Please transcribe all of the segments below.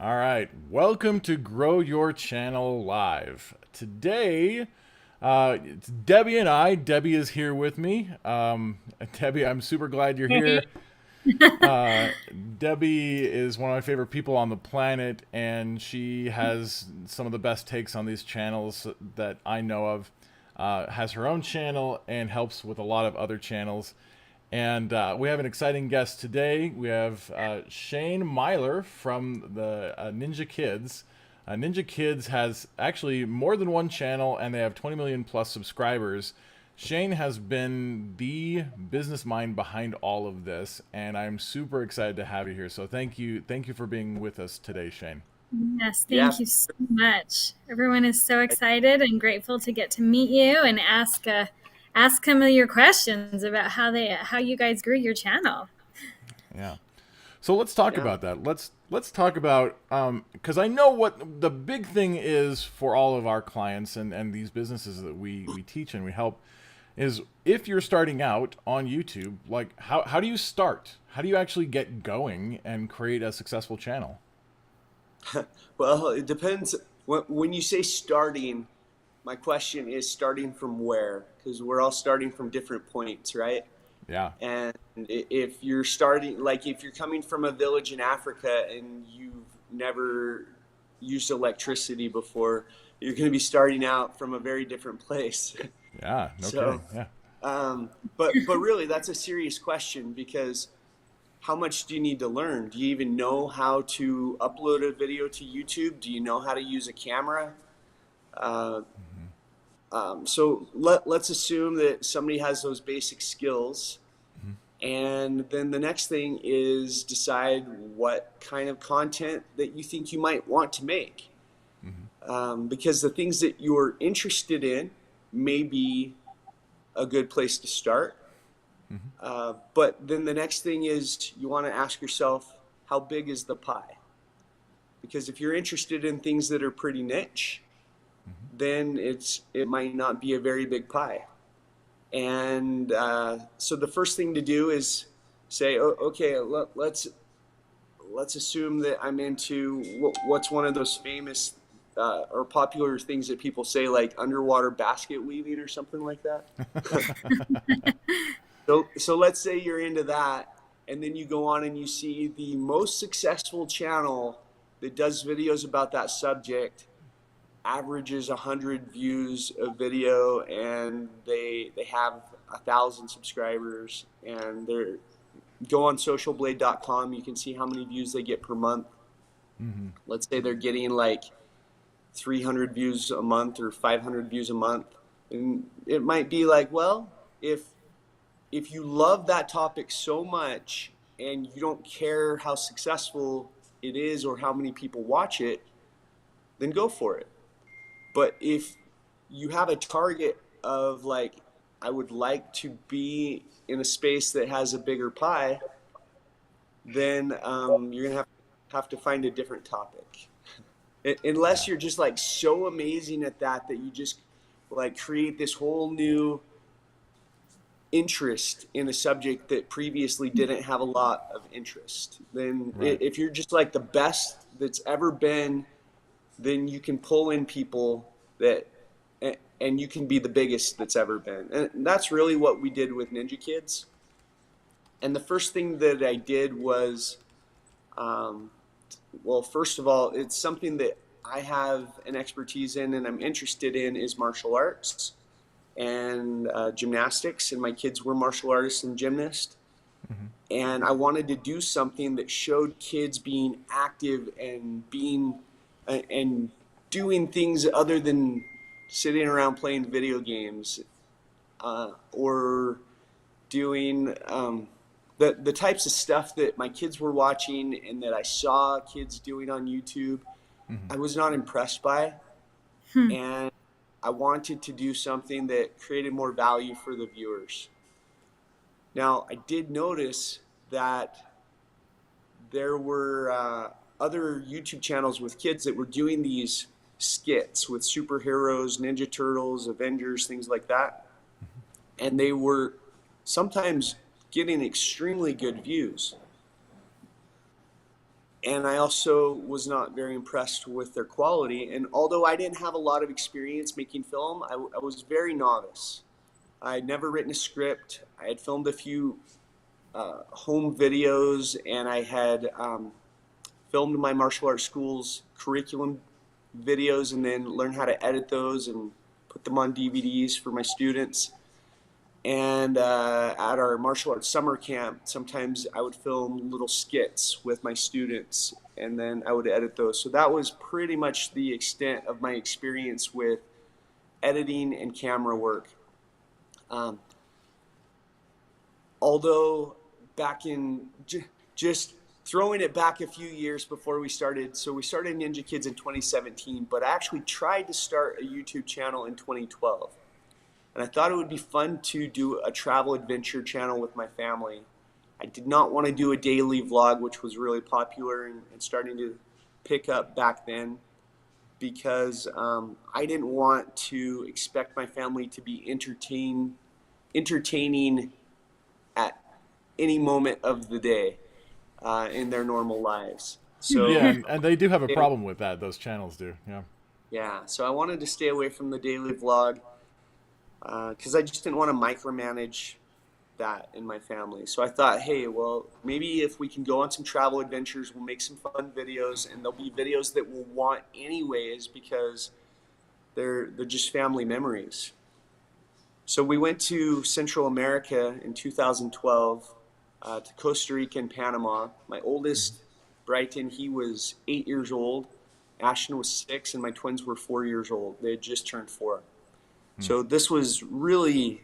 All right, welcome to Grow Your Channel Live. Today, it's Debbie and I. Debbie is here with me. Debbie, I'm super glad you're Hey. here. Uh, Debbie is one of my favorite people on the planet, and she has some of the best takes on these channels that I know of. Has her own channel and helps with a lot of other channels. And we have an exciting guest today. We have Shane Myler from the Ninja Kids. Ninja Kids has actually more than one channel, and they have 20 million plus subscribers. Shane has been the business mind behind all of this, and I'm super excited to have you here. So thank you for being with us today, Shane. Yes, Yeah, thank you so much. Everyone is so excited and grateful to get to meet you and ask some of your questions about how you guys grew your channel. Yeah. So let's talk yeah. about that. Let's talk about because I know what the big thing is for all of our clients and these businesses that we teach and we help is if you're starting out on YouTube, like how do you start? How do you actually get going and create a successful channel? Well, it depends. When you say starting, my question is starting from where? Because we're all starting from different points, right? Yeah. And if you're starting, like if you're coming from a village in Africa and you've never used electricity before, you're going to be starting out from a very different place. Yeah, no So, kidding. Yeah. but really, that's a serious question because how much do you need to learn? Do you even know how to upload a video to YouTube? Do you know how to use a camera? Uh, so let's assume that somebody has those basic skills. And then the next thing is decide what kind of content that you think you might want to make. Because the things that you're interested in may be a good place to start. But then the next thing is you want to ask yourself, how big is the pie? Because if you're interested in things that are pretty niche, then it might not be a very big pie. And so the first thing to do is say, oh, okay, let's assume that I'm into what's one of those famous or popular things that people say, like underwater basket weaving or something like that. So let's say you're into that, and then you go on and you see the most successful channel that does videos about that subject averages 100 views of video, and they have 1,000 subscribers, and they're go on socialblade.com. You can see how many views they get per month. Let's say they're getting like 300 views a month or 500 views a month, and it might be like, well, if you love that topic so much and you don't care how successful it is or how many people watch it, then go for it. But if you have a target of like, I would like to be in a space that has a bigger pie, then you're gonna have to find a different topic. Unless Yeah. you're just like so amazing at that that you just like create this whole new interest in a subject that previously didn't have a lot of interest. Then Right. if you're just like the best that's ever been, then you can pull in people that and you can be the biggest that's ever been. And that's really what we did with Ninja Kids. And the first thing that I did was, um, well, first of all, it's something that I have an expertise in and I'm interested in is martial arts and gymnastics. And my kids were martial artists and gymnasts. And I wanted to do something that showed kids being active and being and doing things other than sitting around playing video games or doing the types of stuff that my kids were watching and that I saw kids doing on YouTube. I was not impressed by, Hmm. and I wanted to do something that created more value for the viewers. Now, I did notice that there were other YouTube channels with kids that were doing these skits with superheroes, Ninja Turtles, Avengers, things like that. And they were sometimes getting extremely good views. And I also was not very impressed with their quality. And although I didn't have a lot of experience making film, I was very novice. I had never written a script. I had filmed a few home videos, and I had filmed my martial arts school's curriculum videos and then learned how to edit those and put them on DVDs for my students. And at our martial arts summer camp, sometimes I would film little skits with my students and then I would edit those. So that was pretty much the extent of my experience with editing and camera work. Um, although back in just throwing it back a few years before we started, so we started Ninja Kids in 2017, but I actually tried to start a YouTube channel in 2012. And I thought it would be fun to do a travel adventure channel with my family. I did not want to do a daily vlog, which was really popular and starting to pick up back then, because I didn't want to expect my family to be entertaining at any moment of the day in their normal lives. Yeah, So and they do have a problem with that. Those channels do. Yeah. yeah, so I wanted to stay away from the daily vlog because I just didn't want to micromanage that in my family. So I thought, hey, well, maybe if we can go on some travel adventures, we'll make some fun videos, and they'll be videos that we'll want anyways because they're just family memories. So we went to Central America in 2012, to Costa Rica and Panama. My oldest, Brighton, he was 8 years old. Ashton was 6, and my twins were 4 years old. They had just turned 4. So this was really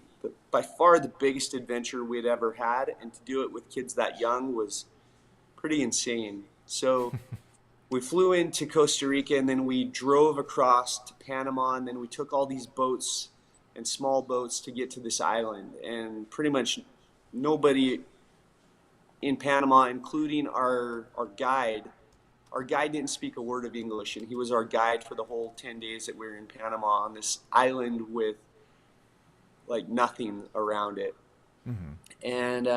by far the biggest adventure we had ever had, and to do it with kids that young was pretty insane. So we flew into Costa Rica, and then we drove across to Panama, and then we took all these boats and small boats to get to this island. And pretty much nobody in Panama, including our guide, didn't speak a word of English, and he was our guide for the whole 10 days that we were in Panama on this island with like nothing around it. And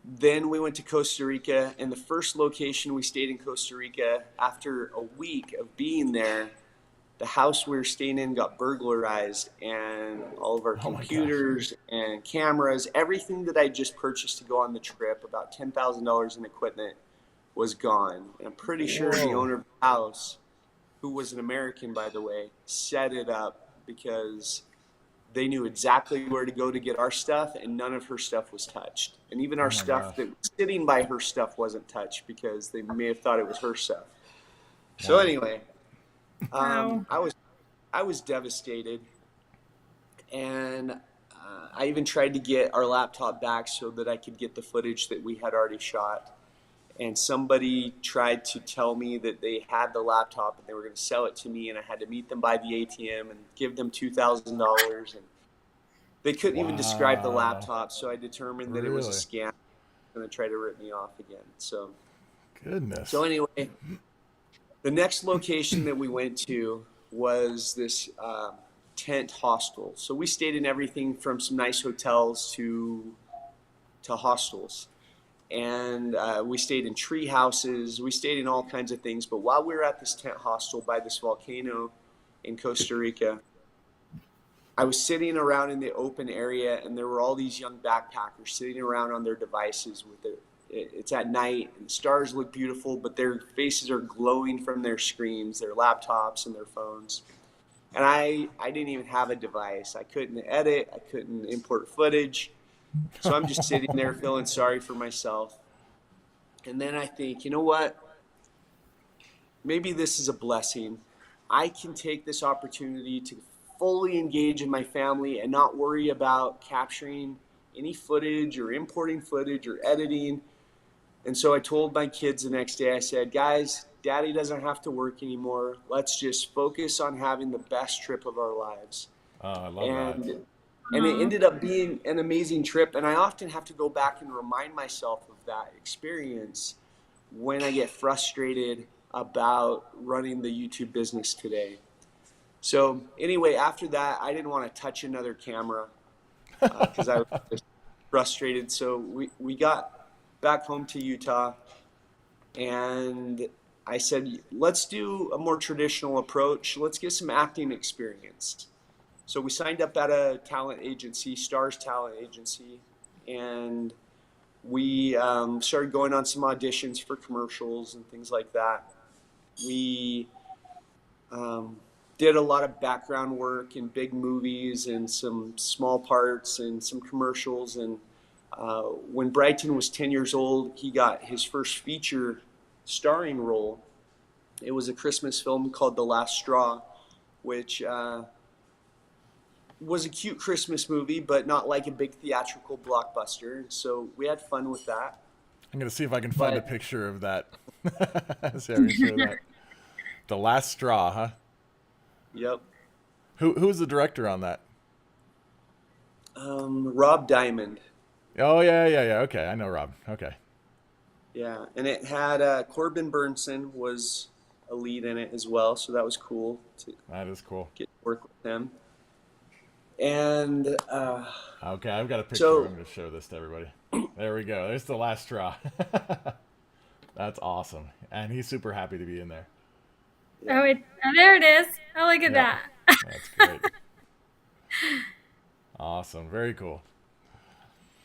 then we went to Costa Rica, and the first location we stayed in Costa Rica, after a week of being there, the house we were staying in got burglarized, and all of our computers and cameras, everything that I just purchased to go on the trip, about $10,000 in equipment, was gone. And I'm pretty sure the owner of the house, who was an American, by the way, set it up because they knew exactly where to go to get our stuff, and none of her stuff was touched. And even our stuff that was sitting by her stuff wasn't touched because they may have thought it was her stuff. So anyway, I was devastated, and I even tried to get our laptop back so that I could get the footage that we had already shot. And somebody tried to tell me that they had the laptop and they were going to sell it to me, and I had to meet them by the ATM and give them $2,000. And they couldn't even describe the laptop, so I determined that it was a scam. Going to try to rip me off again. So, goodness. So anyway, the next location that we went to was this tent hostel. So we stayed in everything from some nice hotels to hostels. And we stayed in tree houses, we stayed in all kinds of things. But while we were at this tent hostel by this volcano in Costa Rica, I was sitting around in the open area, and there were all these young backpackers sitting around on their devices with it. It's at night, and the stars look beautiful, but their faces are glowing from their screens, their laptops and their phones. And I didn't even have a device. I couldn't edit, I couldn't import footage. So I'm just sitting there feeling sorry for myself. And then I think, you know what? Maybe this is a blessing. I can take this opportunity to fully engage in my family and not worry about capturing any footage or importing footage or editing. And so I told my kids the next day, I said, guys, Daddy doesn't have to work anymore. Let's just focus on having the best trip of our lives. I love that. And it ended up being an amazing trip. And I often have to go back and remind myself of that experience when I get frustrated about running the YouTube business today. So anyway, after that, I didn't want to touch another camera because I was just frustrated. So we got back home to Utah, And I said, let's do a more traditional approach. Let's get some acting experience. So we signed up at a talent agency, Stars Talent Agency, and we started going on some auditions for commercials and things like that. We um, did a lot of background work in big movies and some small parts and some commercials. And when Brighton was 10 years old, he got his first feature starring role. It was a Christmas film called The Last Straw, which was a cute Christmas movie, but not like a big theatrical blockbuster. So we had fun with that. I'm gonna see if I can find a But picture of that. See if I can show that. The Last Straw, huh? yep, Who was the director on that? Rob Diamond. Oh yeah. Okay, I know Rob. Okay. Yeah, and it had Corbin Burnson was a lead in it as well, so that was cool to That is cool. get to work with him. And Okay, I've got a picture. so I'm going to show this to everybody. There we go. There's The Last Straw. That's awesome. And he's super happy to be in there. Oh, there it is. Oh, look at Yep. that. That's great. Awesome. Very cool.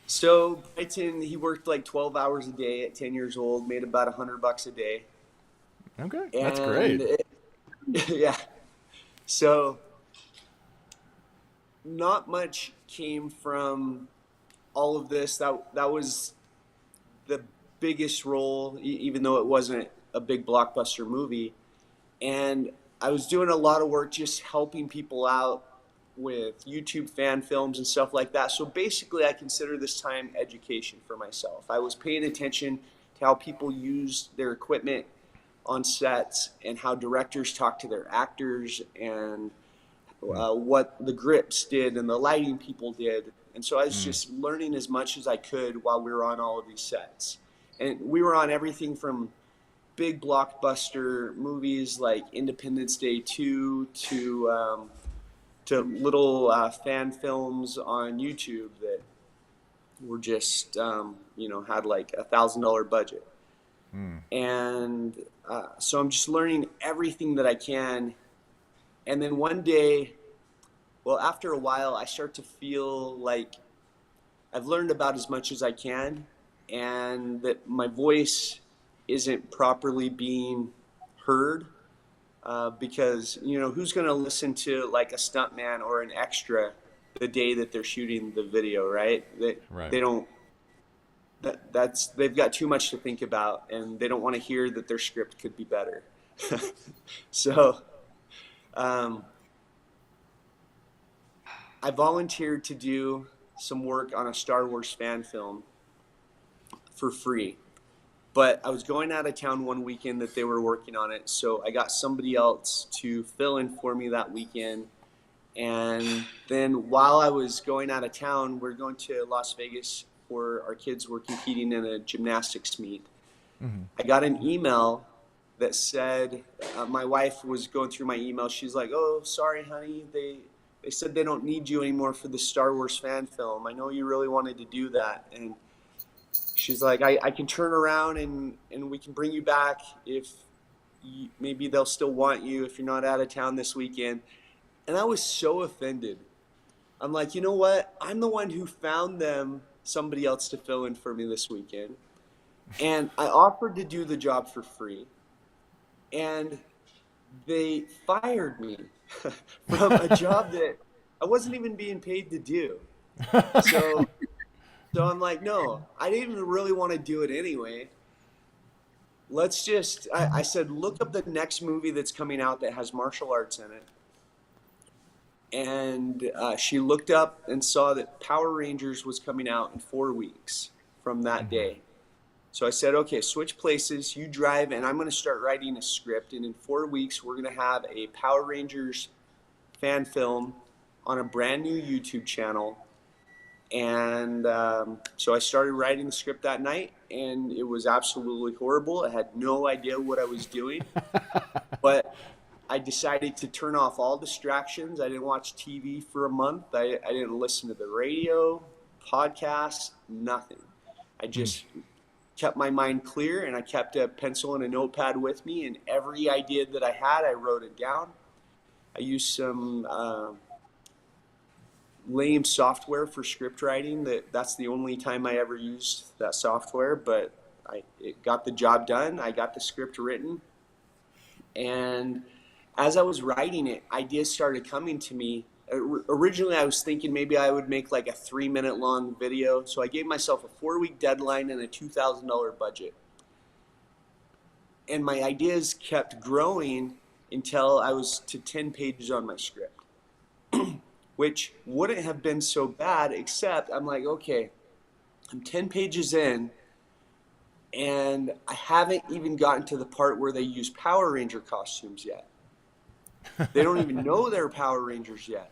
so Brighton, he worked like 12 hours a day at 10 years old, made about $100 a day, Okay, that's and great. yeah, so not much came from all of this. That was the biggest role, even though it wasn't a big blockbuster movie. And I was doing a lot of work just helping people out with YouTube fan films and stuff like that. So basically, I consider this time education for myself. I was paying attention to how people use their equipment on sets and how directors talk to their actors and what the grips did and the lighting people did. And so I was just learning as much as I could while we were on all of these sets. And we were on everything from big blockbuster movies like Independence Day 2 to little fan films on YouTube that were just, had like $1,000 budget. And so I'm just learning everything that I can. And then one day, well, after a while, I start to feel like I've learned about as much as I can and that my voice isn't properly being heard because, who's going to listen to like a stuntman or an extra the day that they're shooting the video, right? Right. They don't, they've got too much to think about and they don't want to hear that their script could be better. So, I volunteered to do some work on a Star Wars fan film for free. But I was going out of town one weekend that they were working on it, so I got somebody else to fill in for me that weekend. And then while I was going out of town, we're going to Las Vegas for our kids were competing in a gymnastics meet. I got an email that said, my wife was going through my email. She's like, "Oh, sorry, honey. They said they don't need you anymore for the Star Wars fan film. I know you really wanted to do that." And she's like, I can turn around and we can bring you back if maybe they'll still want you if you're not out of town this weekend. And I was so offended. I'm like, you know what? I'm the one who found them somebody else to fill in for me this weekend. And I offered to do the job for free. And they fired me from a job that I wasn't even being paid to do. So I'm like, no, I didn't even really want to do it anyway. I said, look up the next movie that's coming out that has martial arts in it. And she looked up and saw that Power Rangers was coming out in 4 weeks from that day. So I said, okay, switch places, you drive, and I'm going to start writing a script. And in 4 weeks, we're going to have a Power Rangers fan film on a brand new YouTube channel. And so I started writing the script that night, and it was absolutely horrible. I had no idea what I was doing. But I decided to turn off all distractions. I didn't watch TV for a month. I didn't listen to the radio, podcasts, nothing. I just kept my mind clear, and I kept a pencil and a notepad with me, and every idea that I had, I wrote it down. I used some lame software for script writing. That's the only time I ever used that software, but it got the job done. I got the script written, and as I was writing it, ideas started coming to me. Originally, I was thinking maybe I would make like a 3-minute long video. So I gave myself a 4-week deadline and a $2,000 budget. And my ideas kept growing until I was to 10 pages on my script, which wouldn't have been so bad, except I'm like, okay, I'm 10 pages in, and I haven't even gotten to the part where they use Power Ranger costumes yet. They don't even know they're Power Rangers yet,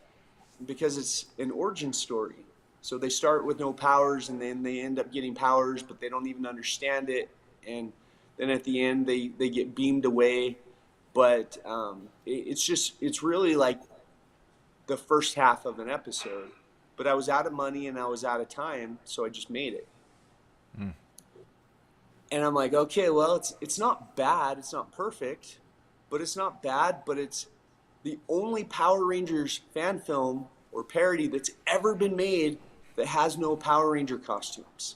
because it's an origin story. So they start with no powers, and then they end up getting powers, but they don't even understand it. And then at the end, they get beamed away. But it's really like the first half of an episode. But I was out of money and I was out of time, so I just made it. Mm. And I'm like, okay, well, it's not bad. It's not perfect, but it's not bad. But it's the only Power Rangers fan film or parody that's ever been made that has no Power Ranger costumes.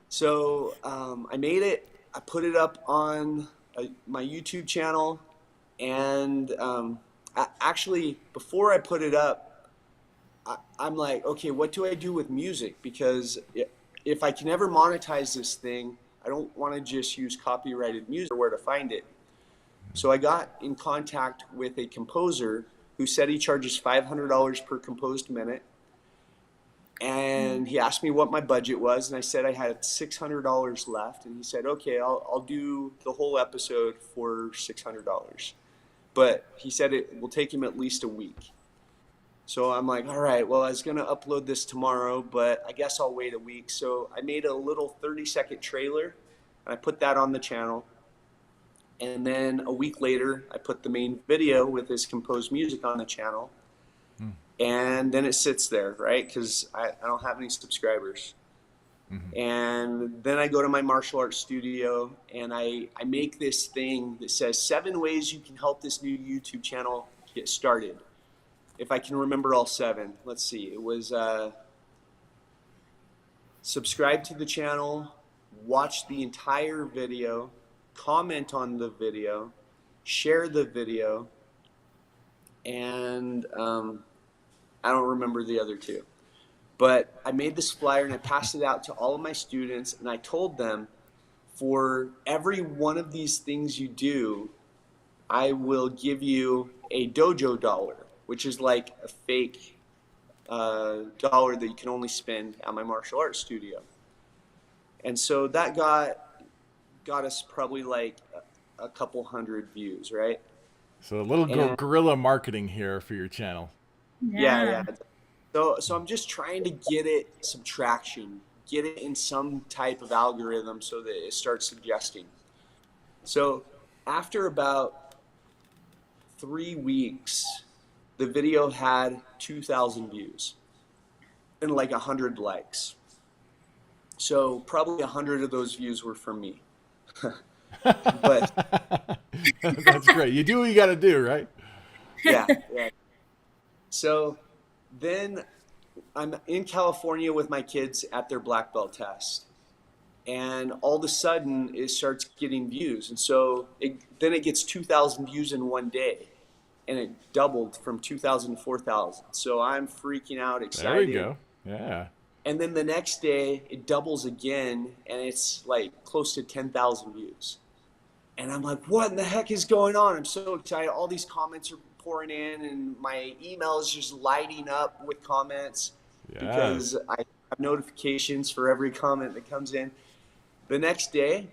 So I made it. I put it up on my YouTube channel. And actually, before I put it up, I'm like, okay, what do I do with music? Because if I can ever monetize this thing, I don't want to just use copyrighted music or where to find it. So I got in contact with a composer who said he charges $500 per composed minute. And he asked me what my budget was, and I said I had $600 left. And he said, okay, I'll do the whole episode for $600. But he said it will take him at least a week. So I'm like, all right, well, I was going to upload this tomorrow, but I guess I'll wait a week. So I made a little 30-second trailer, and I put that on the channel. And then a week later, I put the main video with his composed music on the channel. And then it sits there, right? Because I don't have any subscribers. Mm-hmm. And then I go to my martial arts studio, and I make this thing that says 7 ways you can help this new YouTube channel get started. If I can remember all 7. Let's see. It was subscribe to the channel, watch the entire video, comment on the video, share the video, and I don't remember the other 2. But I made this flyer and I passed it out to all of my students, and I told them, for every one of these things you do, I will give you a dojo dollar, which is like a fake dollar that you can only spend at my martial arts studio. And so that got us probably like a couple hundred views, right? So a little guerrilla marketing here for your channel. Yeah. So I'm just trying to get it some traction, get it in some type of algorithm so that it starts suggesting. So after about 3 weeks, the video had 2,000 views and like 100 likes. So probably 100 of those views were from me. But that's great. You do what you got to do, right? Yeah. So then I'm in California with my kids at their black belt test, and all of a sudden it starts getting views. And so then it gets 2,000 views in one day, and it doubled from 2,000 to 4,000. So I'm freaking out, excited. There we go. Yeah. And then the next day it doubles again, and it's like close to 10,000 views. And I'm like, what in the heck is going on? I'm so excited. All these comments are pouring in, and my email is just lighting up with comments because I have notifications for every comment that comes in. The next day,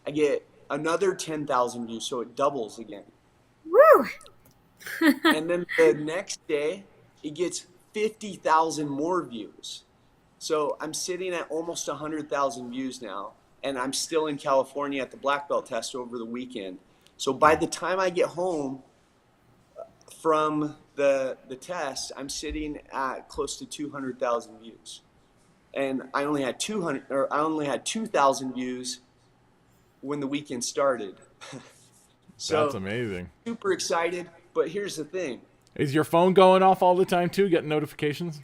I get another 10,000 views, so it doubles again. Woo! And then the next day, it gets 50,000 more views. So I'm sitting at almost 100,000 views now, and I'm still in California at the black belt test over the weekend. So by the time I get home from the test, I'm sitting at close to 200,000 views. and I only had 2,000 views when the weekend started. That's So amazing. super excited. But here's the thing. Is your phone going off all the time too, getting notifications?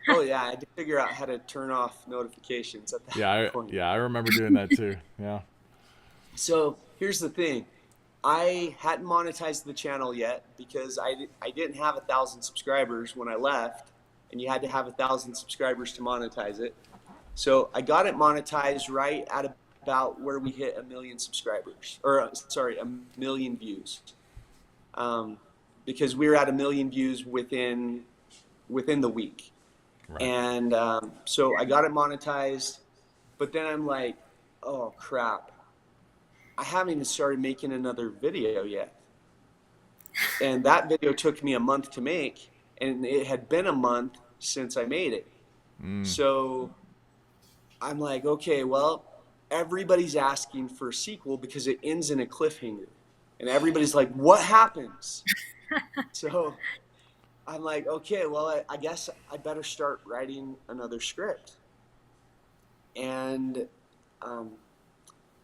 Oh yeah, I had to figure out how to turn off notifications at Yeah, that point. I remember doing that too. Yeah. So here's the thing. I hadn't monetized the channel yet because I didn't have 1,000 subscribers when I left, and you had to have 1,000 subscribers to monetize it. So I got it monetized right at about where we hit 1 million subscribers, or sorry, 1 million views, because we were at 1 million views within the week. Right. And so I got it monetized, but then I'm like, oh crap, I haven't even started making another video yet. And that video took me a month to make, and it had been a month since I made it. So I'm like, okay, well, everybody's asking for a sequel because it ends in a cliffhanger. And everybody's like, what happens? So I'm like, okay, well, I guess I better start writing another script. And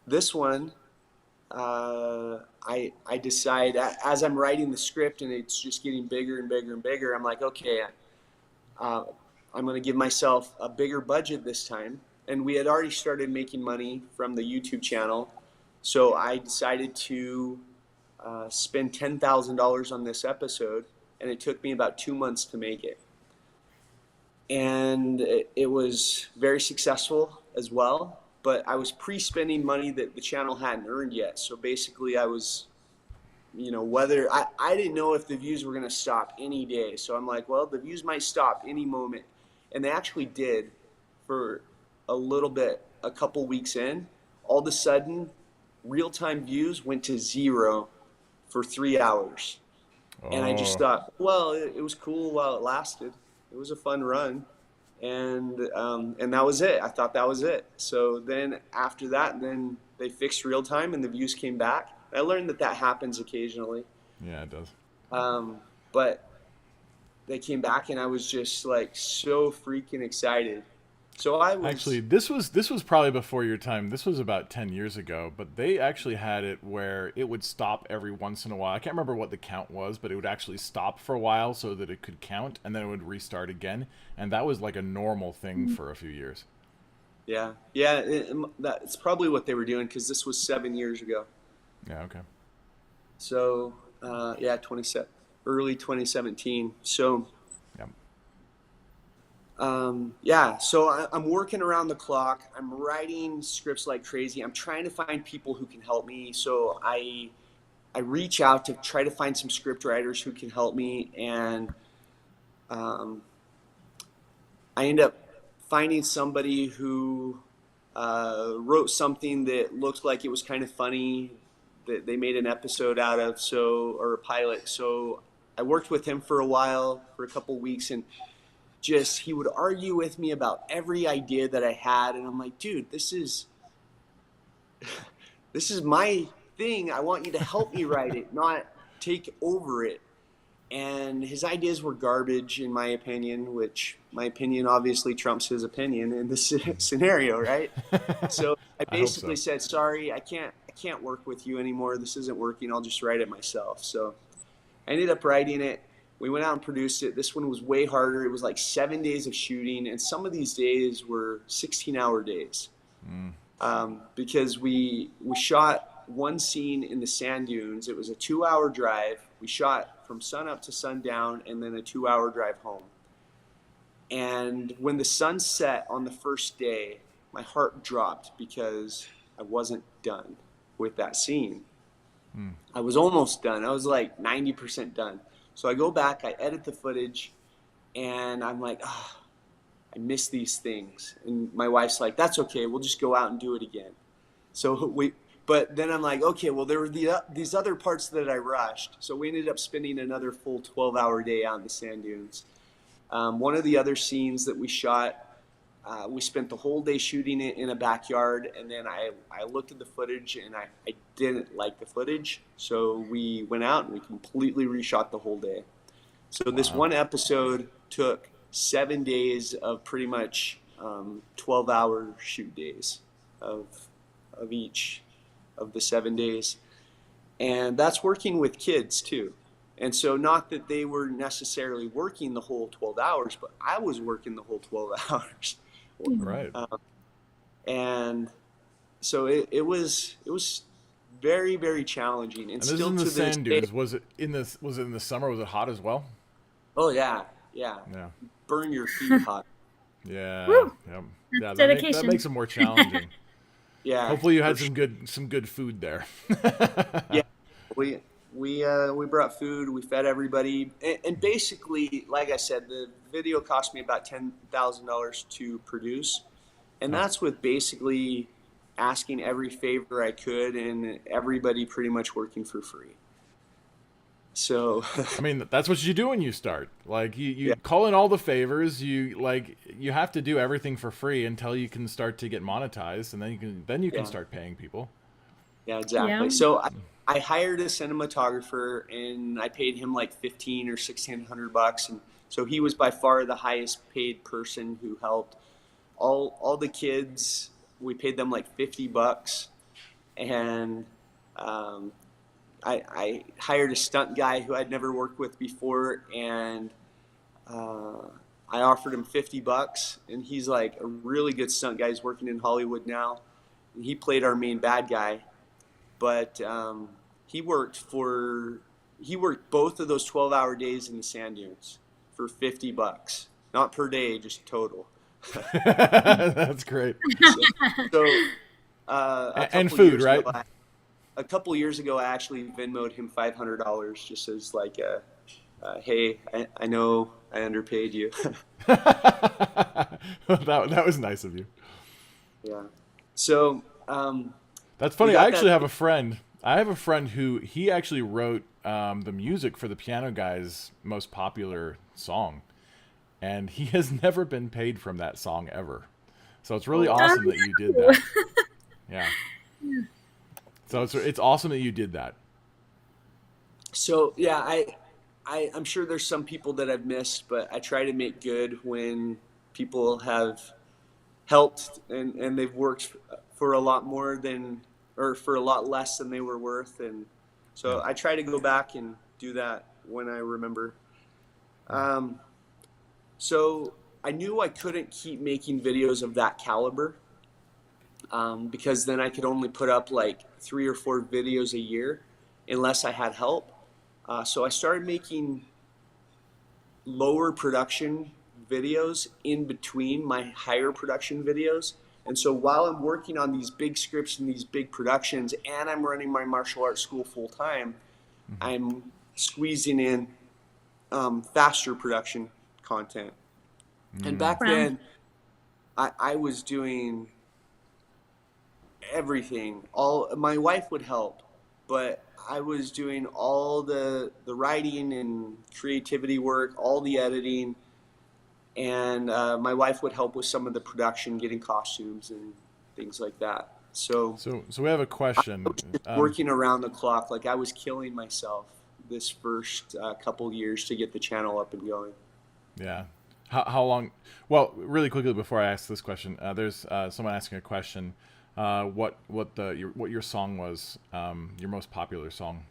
this one, I decide as I'm writing the script and it's just getting bigger and bigger and bigger, I'm like, okay, I'm going to give myself a bigger budget this time. And we had already started making money from the YouTube channel. So I decided to spend $10,000 on this episode, and it took me about 2 months to make it. And it was very successful as well, but I was pre-spending money that the channel hadn't earned yet. So basically I was, whether I didn't know if the views were going to stop any day. So I'm like, well, the views might stop any moment. And they actually did for a little bit, a couple weeks in. All of a sudden, real-time views went to 0 for 3 hours. And I just thought, well, it was cool while it lasted. It was a fun run. And that was it. I thought that was it. So then after that, then they fixed real time and the views came back. I learned that happens occasionally. Yeah, it does. But they came back and I was just like so freaking excited. So I was Actually, this was probably before your time. This was about 10 years ago, but they actually had it where it would stop every once in a while. I can't remember what the count was, but it would actually stop for a while so that it could count, and then it would restart again. And that was like a normal thing for a few years. Yeah, that's probably what they were doing because this was 7 years ago. Yeah, okay. So yeah, early 2017. So yeah. So I'm working around the clock. I'm writing scripts like crazy. I'm trying to find people who can help me. So I reach out to try to find some script writers who can help me, and I end up finding somebody who wrote something that looked like it was kind of funny that they made an episode out of, or a pilot. So I worked with him for a while, for a couple weeks, and he would argue with me about every idea that I had, and I'm like, dude, this is my thing. I want you to help me write it, not take over it. And his ideas were garbage, in my opinion, which my opinion obviously trumps his opinion in this scenario, right? So I basically said, sorry, I can't work with you anymore. This isn't working. I'll just write it myself. So I ended up writing it. We went out and produced it. This one was way harder. It was like 7 days of shooting, and some of these days were 16-hour days. Because we shot one scene in the sand dunes. It was a 2-hour drive. We shot from sun up to sundown, and then a 2-hour drive home. And when the sun set on the first day, my heart dropped because I wasn't done with that scene. I was almost done. I was like 90% done. So I go back, I edit the footage, and I'm like, I miss these things. And my wife's like, that's okay. We'll just go out and do it again. But then I'm like, okay, well, there were these other parts that I rushed. So we ended up spending another full 12-hour day out in the sand dunes. One of the other scenes that we shot, we spent the whole day shooting it in a backyard. And then I looked at the footage, and I didn't like the footage. So we went out and we completely reshot the whole day. So this one episode took 7 days of pretty much 12-hour shoot days of each of the 7 days. And that's working with kids too. And so not that they were necessarily working the whole 12 hours, but I was working the whole 12 hours. Right. And so it was very, very challenging. And And this is still in the to this sand day, dunes. Was it in the summer? Was it hot as well? oh yeah, yeah, Yeah. burn your feet hot. Yeah. Woo! Yeah. That's Yeah. That dedication. makes it more challenging. Yeah. Hopefully you had for some good food there. Yeah, we brought food. We fed everybody, and basically, like I said, the video cost me about $10,000 to produce, and Oh. that's with basically asking every favor I could, and everybody pretty much working for free. So, I mean, that's what you do when you start. Like you yeah, call in all the favors. You have to do everything for free until you can start to get monetized, and then you can yeah, start paying people. yeah, Yeah. exactly. So I hired a cinematographer, and I paid him like 15 or 1600 bucks, and so he was by far the highest paid person who helped. All the kids, we paid them like 50 bucks, and um, I hired a stunt guy who I'd never worked with before, and uh, I offered him 50 bucks, and he's like a really good stunt guy. He's working in Hollywood now, and he played our main bad guy, but he worked for he worked both of those 12-hour days in the sand dunes for 50 bucks, not per day, just total. That's great. So, so a And couple food, years ago, right? a couple years ago, I actually Venmoed him $500 just as like a, hey, I know I underpaid you. That was nice of you. Yeah. So That's we funny. I got actually that. have a friend. I have a friend who he actually wrote the music for the Piano Guy's most popular song, and he has never been paid from that song ever. So it's really Oh, awesome that you did that. Yeah. So it's awesome that you did that. so yeah, I'm sure there's some people that I've missed, but I try to make good when people have helped and they've worked for a lot more than or for a lot less than they were worth, and Yeah. so I try to go back and do that when I remember. Um, so I knew I couldn't keep making videos of that caliber, because then I could only put up like 3 or 4 videos a year unless I had help. So I started making lower production videos in between my higher production videos. And so while I'm working on these big scripts and these big productions, and I'm running my martial arts school full time, I'm squeezing in faster production content. And back Wow. then, I was doing everything. All my wife would help, but I was doing all the writing and creativity work, all the editing, and my wife would help with some of the production, getting costumes and things like that. So So we have a question. working around the clock, like I was killing myself this first couple years to get the channel up and going. Yeah. How long? Well, really quickly before I ask this question, there's someone asking a question. What your song was? Your most popular song?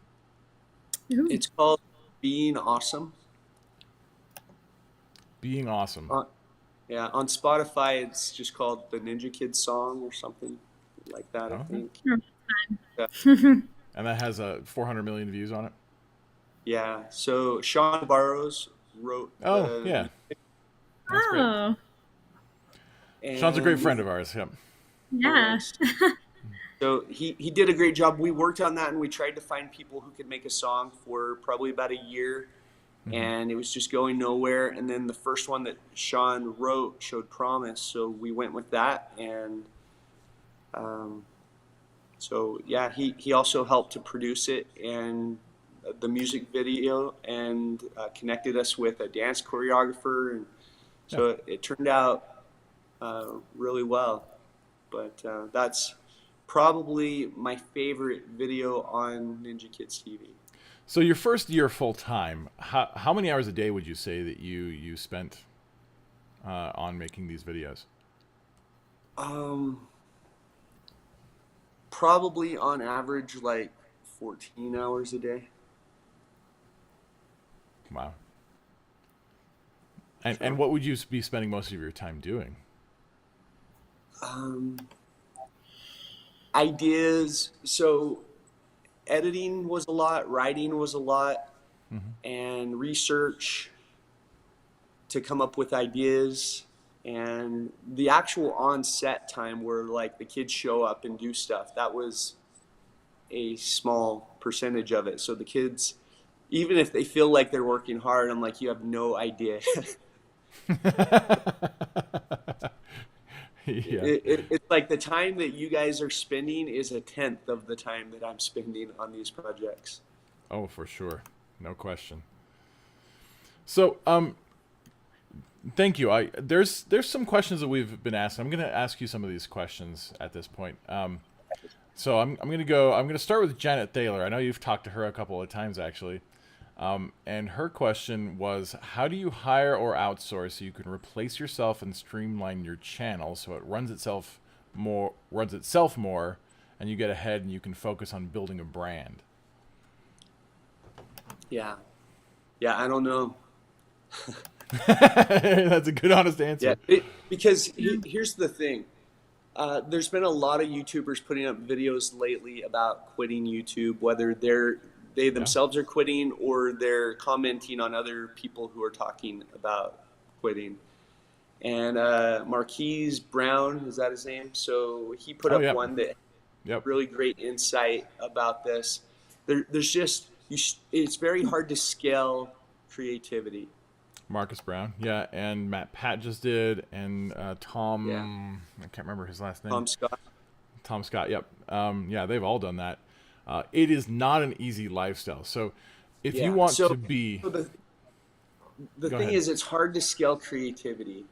Ooh. It's called Being Awesome. Being awesome. Yeah, on Spotify, it's just called the Ninja Kid song or something like that, I Okay. think. Oh, Yeah. And that has 400 million views on it. Yeah. So Sean Burrows wrote Oh yeah, that's great. Oh, Sean's a great and friend of ours. Yep. oh, yeah. nice. So he did a great job. We worked on that and we tried to find people who could make a song for probably about a year, and it was just going nowhere. And then the first one that Sean wrote showed promise, so we went with that. And um, so yeah, he also helped to produce it and the music video, and connected us with a dance choreographer, and Yeah. so it turned out really well. But that's probably my favorite video on Ninja Kids TV. So your first year full time, how many hours a day would you say that you spent on making these videos? Um, Probably on average like 14 hours a day. Wow. And So, what would you be spending most of your time doing? um, ideas. So editing was a lot, writing was a lot, Hmm. and research to come up with ideas. And the actual on set time where like the kids show up and do stuff, that was a small percentage of it. So the kids, even if they feel like they're working hard, I'm like, you have no idea. Yeah. It's like the time that you guys are spending is a tenth of the time that I'm spending on these projects. Oh, for sure. No question. So, thank you. There's some questions that we've been asked. I'm going to ask you some of these questions at this point. So I'm going to go. I'm going to start with Janet Thaler. I know you've talked to her a couple of times actually. And her question was, how do you hire or outsource so you can replace yourself and streamline your channel so it runs itself more, and you get ahead and you can focus on building a brand? Yeah. Yeah, I don't know. That's a good, honest Yeah, answer. because here's the thing. There's been a lot of YouTubers putting up videos lately about quitting YouTube, whether they Yeah. themselves are quitting or they're commenting on other people who are talking about quitting. And Marquise Brown, is that his name? So he put Oh, up yep. one that Yep. really great insight about this. There's just it's very hard to scale creativity. Marcus Brown. Yeah, and Matt Pat just did, and Yeah, Tom. I can't remember his last name. Tom Scott. Tom Scott. Yep. Yeah, they've all done that. It is not an easy lifestyle. So, if you Yeah. want So, to be, so the go thing ahead. is, it's hard to scale creativity.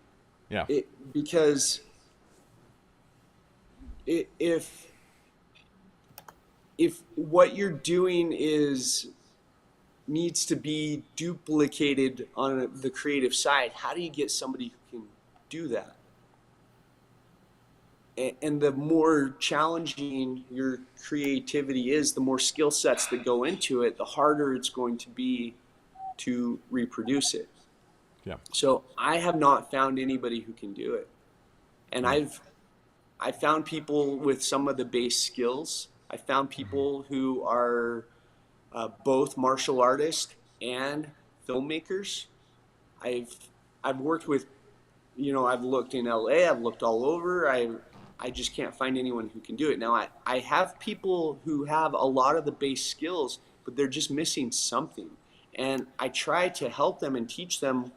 Yeah. Because if what you're doing is needs to be duplicated on the creative side, how do you get somebody who can do that? And the more challenging your creativity is, the more skill sets that go into it, the harder it's going to be to reproduce it. Yeah. So I have not found anybody who can do it. And Yeah. I found people with some of the base skills. I found people who are both martial artists and filmmakers. I've I've worked with, I've looked in LA, I've looked all over. I just can't find anyone who can do it. Now I have people who have a lot of the base skills, but they're just missing something. And I try to help them and teach them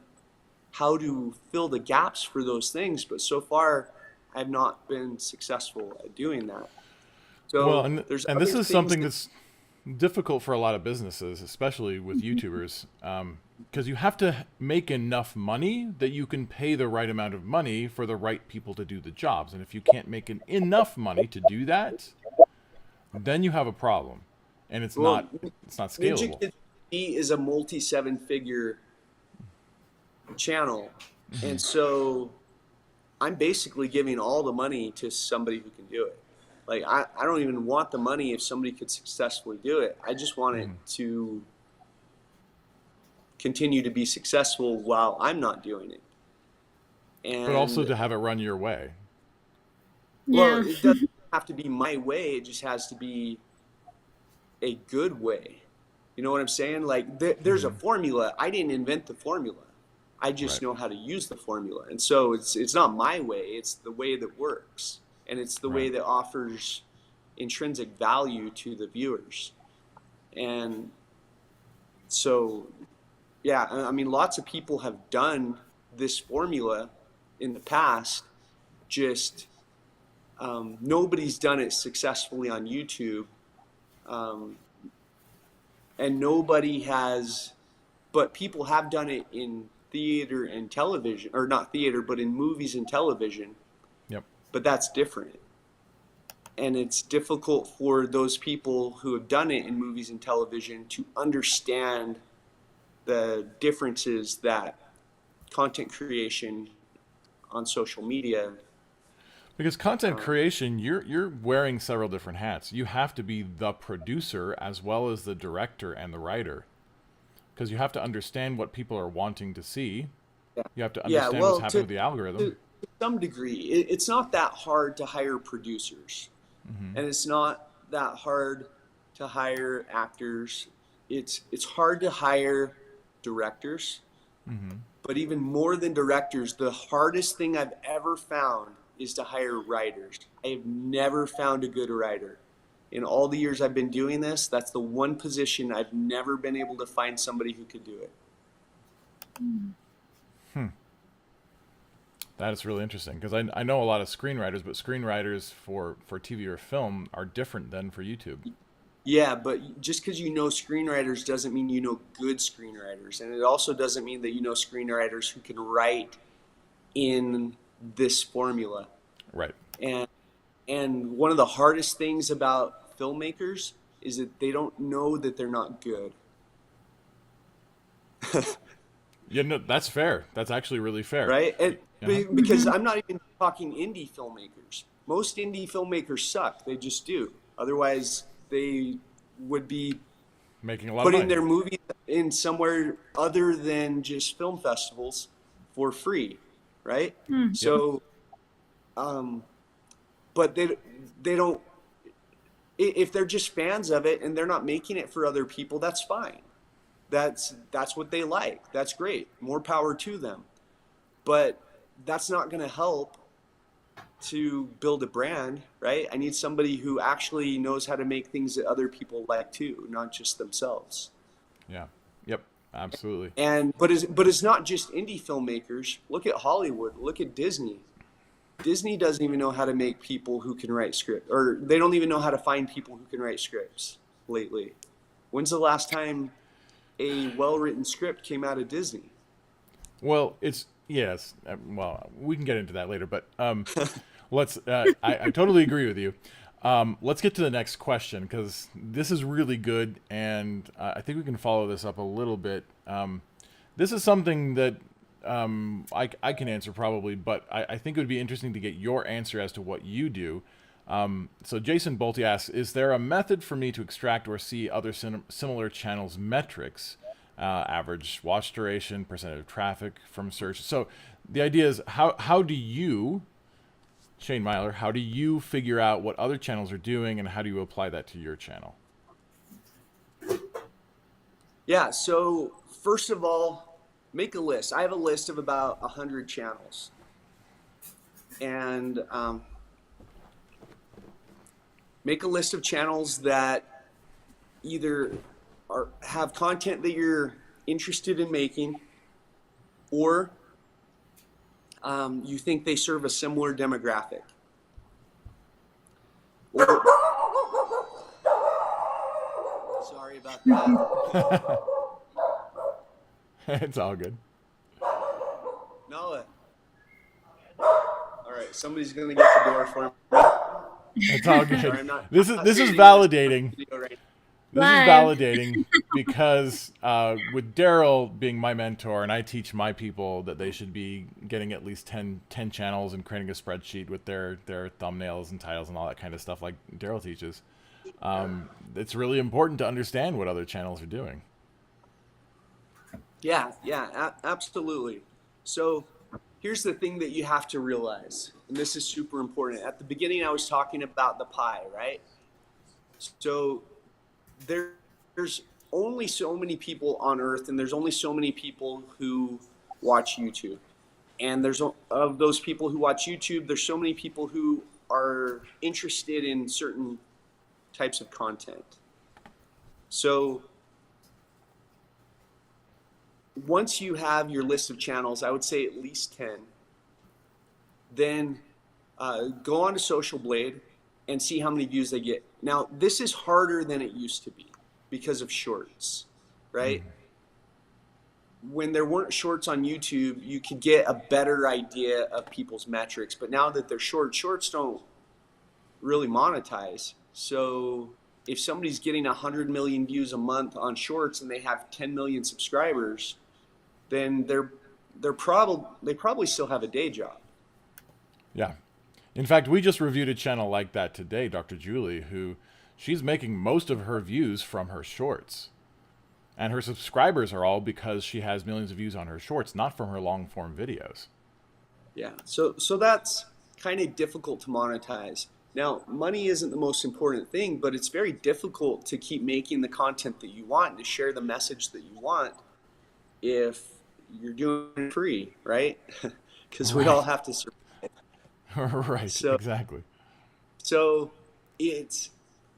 how to fill the gaps for those things, but so far I've not been successful at doing that. Well, So and there's and this other is things something that, that's difficult for a lot of businesses, especially with YouTubers, because you have to make enough money that you can pay the right amount of money for the right people to do the jobs. And if you can't make enough money to do that, then you have a problem, and well, it's not Ninja scalable. Kid TV is a multi seven figure channel. And so I'm basically giving all the money to somebody who can do it. Like, I don't even want the money if somebody could successfully do it. I just want it to continue to be successful while I'm not doing it. But also And to have it run your way. well, Yeah. it doesn't have to be my way, it just has to be a good way. You know what I'm saying? Like, there's a formula. I didn't invent the formula. I just Right. know how to use the formula. And so it's not my way, it's the way that works. And it's the way Right. that offers intrinsic value to the viewers. And so, yeah, I mean, lots of people have done this formula in the past, just nobody's done it successfully on YouTube. Um, and nobody has, but people have done it in theater and television, or not theater, but in movies and television. Yep. But that's different. And it's difficult for those people who have done it in movies and television to understand the differences that content creation on social media Because content creation, you're wearing several different hats. You have to be the producer as well as the director and the writer, because you have to understand what people are wanting to see. Yeah. You have to Yeah. understand what's Well, happening with the algorithm. to some degree, it's not that hard to hire producers, Hmm. and it's not that hard to hire actors. It's hard to hire directors, Hmm. but even more than directors, the hardest thing I've ever found is to hire writers. I have never found a good writer. In all the years I've been doing this, that's the one position I've never been able to find somebody who could do it. That is really interesting, because I know a lot of screenwriters, but screenwriters for TV or film are different than for YouTube. Yeah, but just because you know screenwriters doesn't mean you know good screenwriters. And it also doesn't mean that you know screenwriters who can write in this formula. Right. And one of the hardest things about filmmakers is that they don't know that they're not good. Yeah, no, that's fair. That's actually really fair. Right? And Uh-huh. because I'm not even talking indie filmmakers. Most indie filmmakers suck. They just do. Otherwise, they would be Making a lot of putting money. their movie in somewhere other than just film festivals for free, right? So, but they don't. If they're just fans of it and they're not making it for other people, that's fine. That's what they like. That's great. More power to them. But that's not going to help to build a brand, right? I need somebody who actually knows how to make things that other people like too, not just themselves. Yeah. Yep. Absolutely. And but it's not just indie filmmakers. Look at Hollywood. Look at Disney. Disney doesn't even know how to make people who can write scripts, or they don't even know how to find people who can write scripts lately. When's the last time a well-written script came out of Disney? Well, it's yes. Well, we can get into that later, but let's. I totally agree with you. Let's get to the next question, because this is really good, and I think we can follow this up a little bit. This is something that I can answer probably, but I think it would be interesting to get your answer as to what you do. So Jason Bolte asks, is there a method for me to extract or see other similar channels' metrics, average watch duration, percentage of traffic from search? So the idea is, how do you, Shane Myler, how do you figure out what other channels are doing, and how do you apply that to your channel? Yeah, so first of all, make a list. I have a list of about 100 channels. And make a list of channels that either have content that you're interested in making, or you think they serve a similar demographic. Or, sorry about that. It's all good. Noah. All right, somebody's gonna get the door for me. It's all good. Sorry, I'm not- This I'm is not this is saying validating. video right now. This is Live. validating because with Daryl being my mentor, and I teach my people that they should be getting at least 10 channels and creating a spreadsheet with their thumbnails and titles and all that kind of stuff like Daryl teaches. It's really important to understand what other channels are doing. Yeah, absolutely. So here's the thing that you have to realize, and this is super important. At the beginning, I was talking about the pie, right? So there's only so many people on Earth, and there's only so many people who watch YouTube. And of those people who watch YouTube, there's so many people who are interested in certain types of content. So once you have your list of channels, I would say at least 10, then go on to Social Blade and see how many views they get. Now, this is harder than it used to be because of shorts, right? When there weren't shorts on YouTube, you could get a better idea of people's metrics. But now that they're shorts don't really monetize. So if somebody's getting 100 million views a month on shorts and they have 10 million subscribers, then they probably still have a day job. Yeah. In fact, we just reviewed a channel like that today, Dr. Julie, who she's making most of her views from her shorts. And her subscribers are all because she has millions of views on her shorts, not from her long form videos. Yeah. So that's kind of difficult to monetize. Now, money isn't the most important thing, but it's very difficult to keep making the content that you want and to share the message that you want if you're doing it free, right? Because we all have to survive. Right, So, exactly. so it's,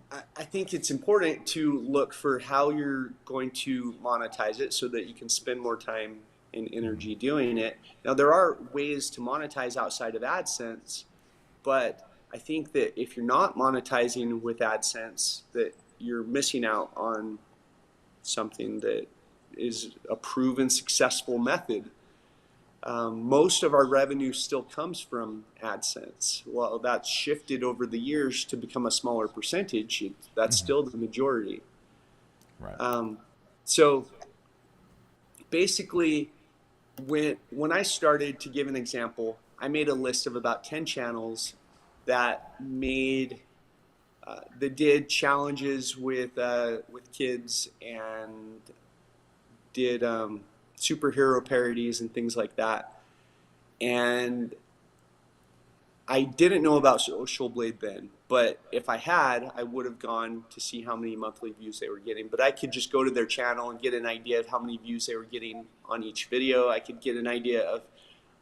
I think it's important to look for how you're going to monetize it so that you can spend more time and energy doing it. Now, there are ways to monetize outside of AdSense, but I think that if you're not monetizing with AdSense, that you're missing out on something that is a proven successful method. Most of our revenue still comes from AdSense. Well, that's shifted over the years to become a smaller percentage. That's still the majority. Right. So basically, when I started, to give an example, I made a list of about 10 channels that made that did challenges with kids and did superhero parodies and things like that. And I didn't know about Social Blade then, but if I had, I would have gone to see how many monthly views they were getting. But I could just go to their channel and get an idea of how many views they were getting on each video. I could get an idea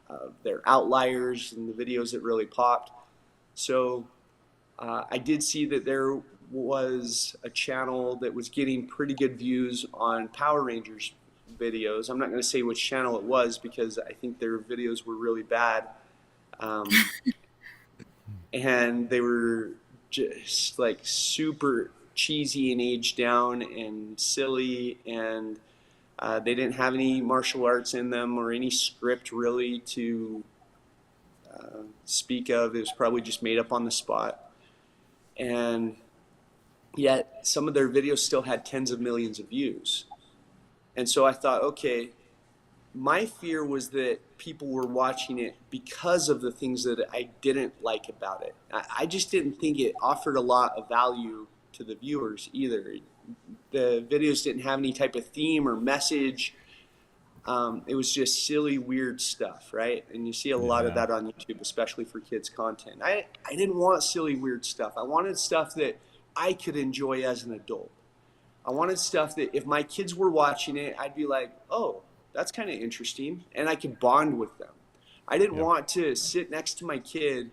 of their outliers and the videos that really popped. So I did see that there was a channel that was getting pretty good views on Power Rangers videos. I'm not going to say which channel it was because I think their videos were really bad. And they were just like super cheesy and aged down and silly, and they didn't have any martial arts in them or any script really to speak of. It was probably just made up on the spot. And yet some of their videos still had tens of millions of views. And so I thought, okay, my fear was that people were watching it because of the things that I didn't like about it. I just didn't think it offered a lot of value to the viewers either. The videos didn't have any type of theme or message. It was just silly, weird stuff, right? And you see a lot of that on YouTube, especially for kids' content. I didn't want silly, weird stuff. I wanted stuff that I could enjoy as an adult. I wanted stuff that if my kids were watching it, I'd be like, oh, that's kind of interesting, and I could bond with them. I didn't want to sit next to my kid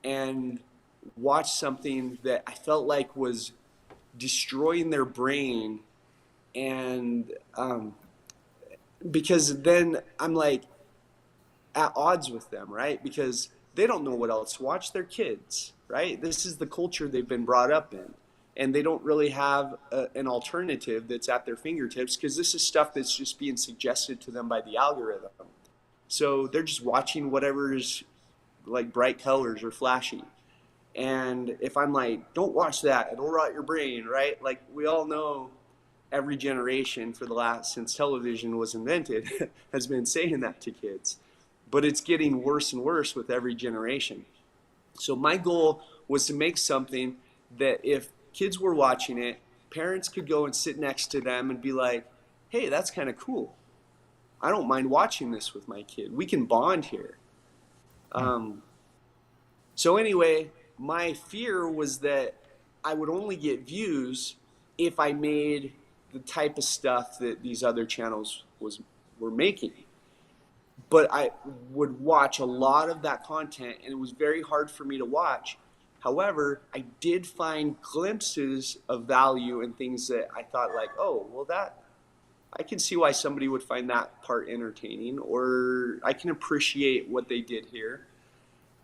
and watch something that I felt like was destroying their brain, and because then I'm like at odds with them, right? Because they don't know what else to watch. They're kids, right? This is the culture they've been brought up in. And they don't really have an alternative that's at their fingertips because this is stuff that's just being suggested to them by the algorithm. So they're just watching whatever is like bright colors or flashy. And if I'm like, don't watch that, it'll rot your brain, right? Like we all know every generation for the last, since television was invented, has been saying that to kids. But it's getting worse and worse with every generation. So my goal was to make something that if kids were watching it, parents could go and sit next to them and be like, hey, that's kind of cool. I don't mind watching this with my kid. We can bond here. So anyway, my fear was that I would only get views if I made the type of stuff that these other channels were making. But I would watch a lot of that content, and it was very hard for me to watch. However, I did find glimpses of value in things that I thought like, oh, well, that I can see why somebody would find that part entertaining, or I can appreciate what they did here.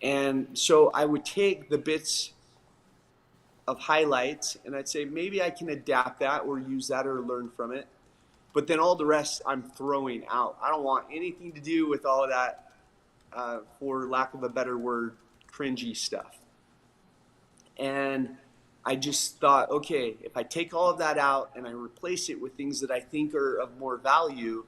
And so I would take the bits of highlights and I'd say, maybe I can adapt that or use that or learn from it. But then all the rest I'm throwing out. I don't want anything to do with all of that, for lack of a better word, cringy stuff. And I just thought, okay, if I take all of that out and I replace it with things that I think are of more value,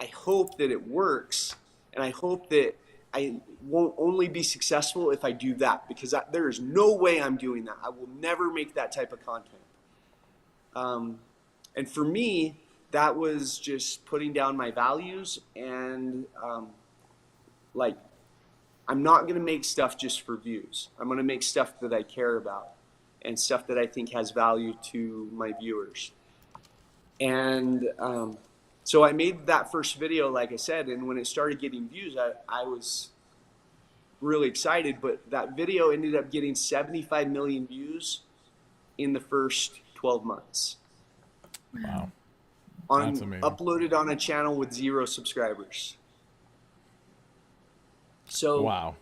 I hope that it works. And I hope that I won't only be successful if I do that, because there is no way I'm doing that. I will never make that type of content. And for me, that was just putting down my values and like, I'm not going to make stuff just for views. I'm going to make stuff that I care about and stuff that I think has value to my viewers. And so I made that first video, like I said, and when it started getting views, I was really excited. But that video ended up getting 75 million views in the first 12 months. Wow. That's amazing. Uploaded on a channel with 0 subscribers. So wow.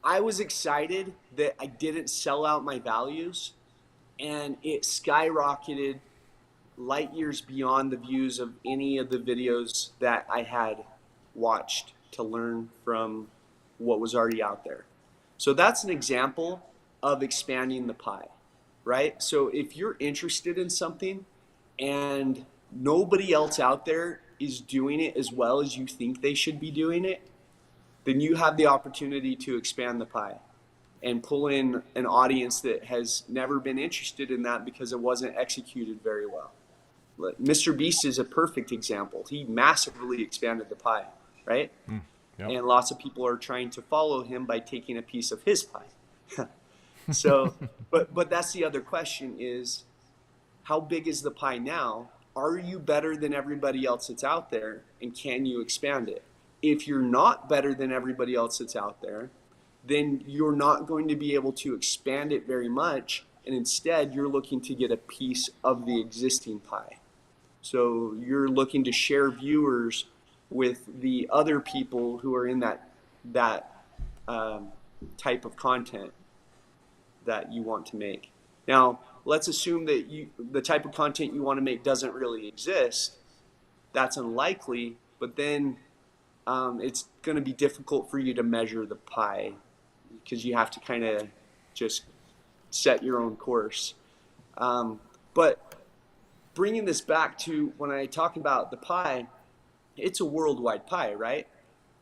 I was excited that I didn't sell out my values, and it skyrocketed light years beyond the views of any of the videos that I had watched to learn from what was already out there. So that's an example of expanding the pie, right? So if you're interested in something and nobody else out there is doing it as well as you think they should be doing it, then you have the opportunity to expand the pie and pull in an audience that has never been interested in that because it wasn't executed very well. Mr. Beast is a perfect example. He massively expanded the pie, right? Yep. And lots of people are trying to follow him by taking a piece of his pie. So, but that's the other question is, how big is the pie now? Are you better than everybody else that's out there, and can you expand it? If you're not better than everybody else that's out there, then you're not going to be able to expand it very much, and instead you're looking to get a piece of the existing pie. So you're looking to share viewers with the other people who are in that type of content that you want to make. Now, let's assume that the type of content you want to make doesn't really exist. That's unlikely, but then it's going to be difficult for you to measure the pie because you have to kind of just set your own course. But bringing this back to when I talk about the pie, it's a worldwide pie, right?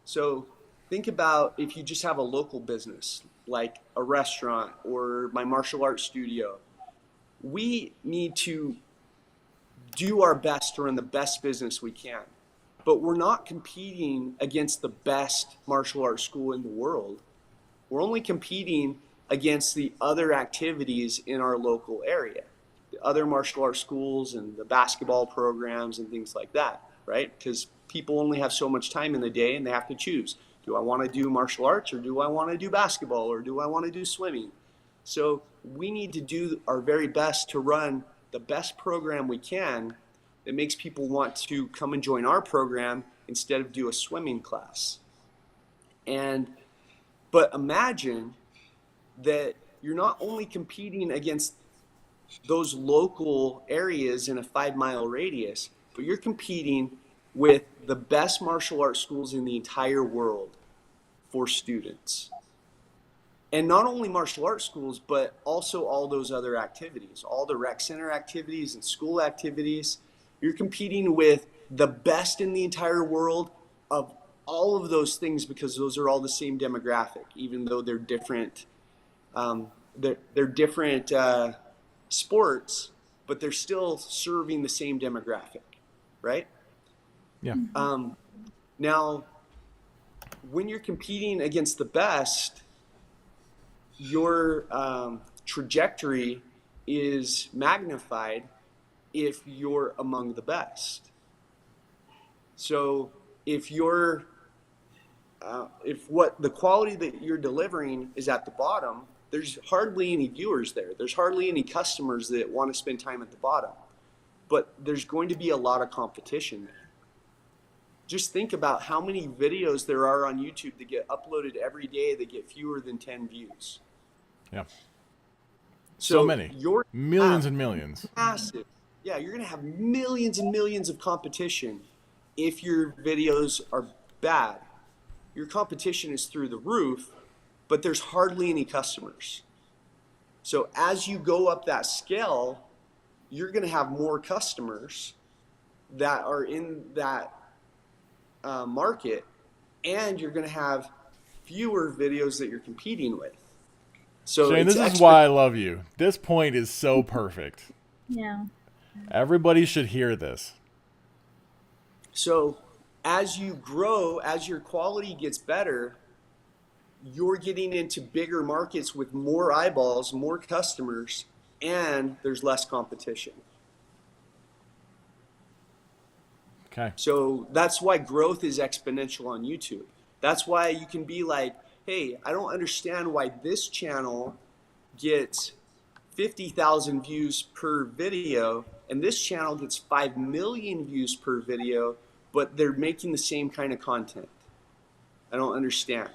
So think about if you just have a local business like a restaurant or my martial arts studio. We need to do our best to run the best business we can, but we're not competing against the best martial arts school in the world. We're only competing against the other activities in our local area, the other martial arts schools and the basketball programs and things like that, right? Because people only have so much time in the day and they have to choose. Do I want to do martial arts, or do I want to do basketball, or do I want to do swimming? So we need to do our very best to run the best program we can that makes people want to come and join our program instead of do a swimming class. But imagine that you're not only competing against those local areas in a 5-mile radius, but you're competing with the best martial arts schools in the entire world for students. And not only martial arts schools, but also all those other activities, all the rec center activities and school activities. You're competing with the best in the entire world of all of those things because those are all the same demographic, even though they're different. They're different sports, but they're still serving the same demographic, right? Yeah. Now, when you're competing against the best, your trajectory is magnified if you're among the best. So if what the quality that you're delivering is at the bottom, there's hardly any viewers there. There's hardly any customers that want to spend time at the bottom. But there's going to be a lot of competition there. Just think about how many videos there are on YouTube that get uploaded every day that get fewer than 10 views. Yeah. So many. Millions and millions. Massive. Yeah, you're going to have millions and millions of competition if your videos are bad. Your competition is through the roof, but there's hardly any customers. So as you go up that scale, you're going to have more customers that are in that market, and you're going to have fewer videos that you're competing with. So Shane, it's this is why I love you. This point is so perfect. Yeah. Everybody should hear this. So as you grow, as your quality gets better, you're getting into bigger markets with more eyeballs, more customers, and there's less competition. Okay. So that's why growth is exponential on YouTube. That's why you can be like, hey, I don't understand why this channel gets 50,000 views per video and this channel gets 5 million views per video, but they're making the same kind of content. I don't understand.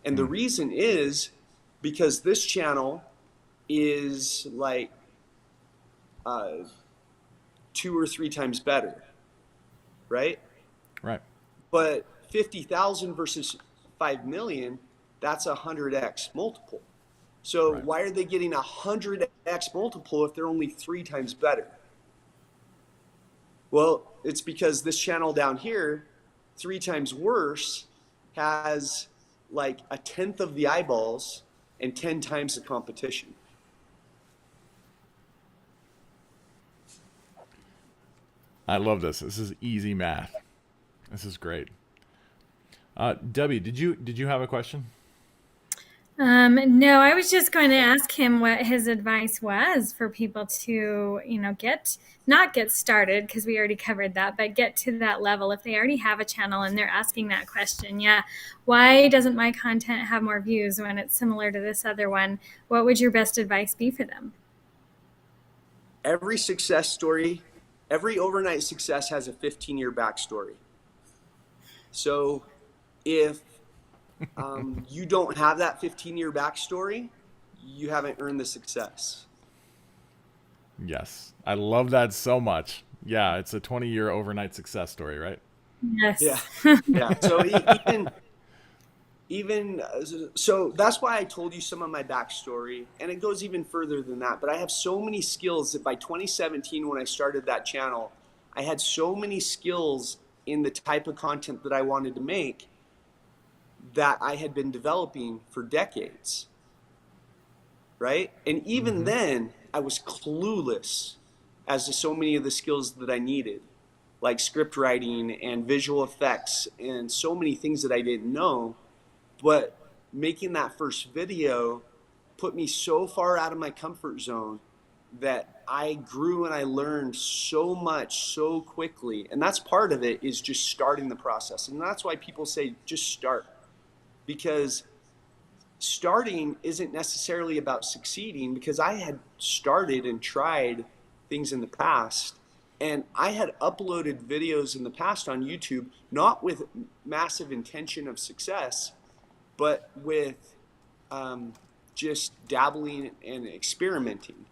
And the reason is because this channel is like 2 or 3 times better, right? Right. But 50,000 versus 5 million, that's a 100x multiple. So Right. why are they getting a 100x multiple if they're only 3 times better? Well, it's because this channel down here, 3 times worse, has like a tenth of the eyeballs and 10 times the competition. I love this. This is easy math. This is great. Debbie, did you have a question? No, I was just going to ask him what his advice was for people to, not get started, because we already covered that, but get to that level if they already have a channel and they're asking that question. Yeah, why doesn't my content have more views when it's similar to this other one? What would your best advice be for them? Every success story, every overnight success has a 15-year backstory. So if you don't have that 15-year backstory, you haven't earned the success. Yes. I love that so much. Yeah, it's a 20-year overnight success story, right? Yes. Yeah. Yeah. So even so that's why I told you some of my backstory, and it goes even further than that. But I have so many skills that by 2017, when I started that channel, I had so many skills in the type of content that I wanted to make that I had been developing for decades. Right? And even then, I was clueless as to so many of the skills that I needed, like script writing and visual effects and so many things that I didn't know. But making that first video put me so far out of my comfort zone that I grew and I learned so much so quickly. And that's part of it, is just starting the process. And that's why people say just start, because starting isn't necessarily about succeeding, because I had started and tried things in the past, and I had uploaded videos in the past on YouTube, not with massive intention of success, but with just dabbling and experimenting.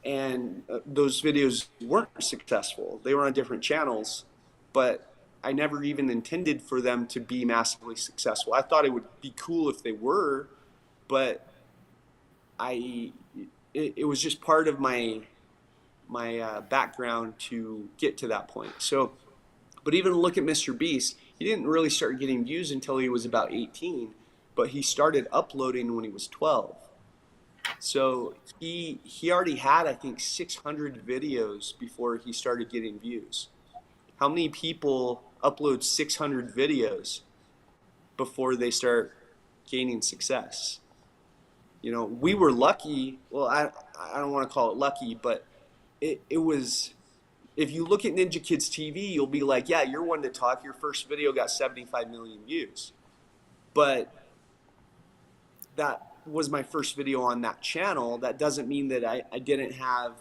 And those videos weren't successful. They were on different channels, but I never even intended for them to be massively successful. I thought it would be cool if they were, but it was just part of my background to get to that point. So, but even look at Mr. Beast, he didn't really start getting views until he was about 18, but he started uploading when he was 12. So he already had, I think, 600 videos before he started getting views. How many people upload 600 videos before they start gaining success? You know, we were lucky. Well, I don't want to call it lucky, but it was, if you look at Ninja Kids TV, you'll be like, yeah, you're one to talk. Your first video got 75 million views. But that was my first video on that channel. That doesn't mean that I didn't have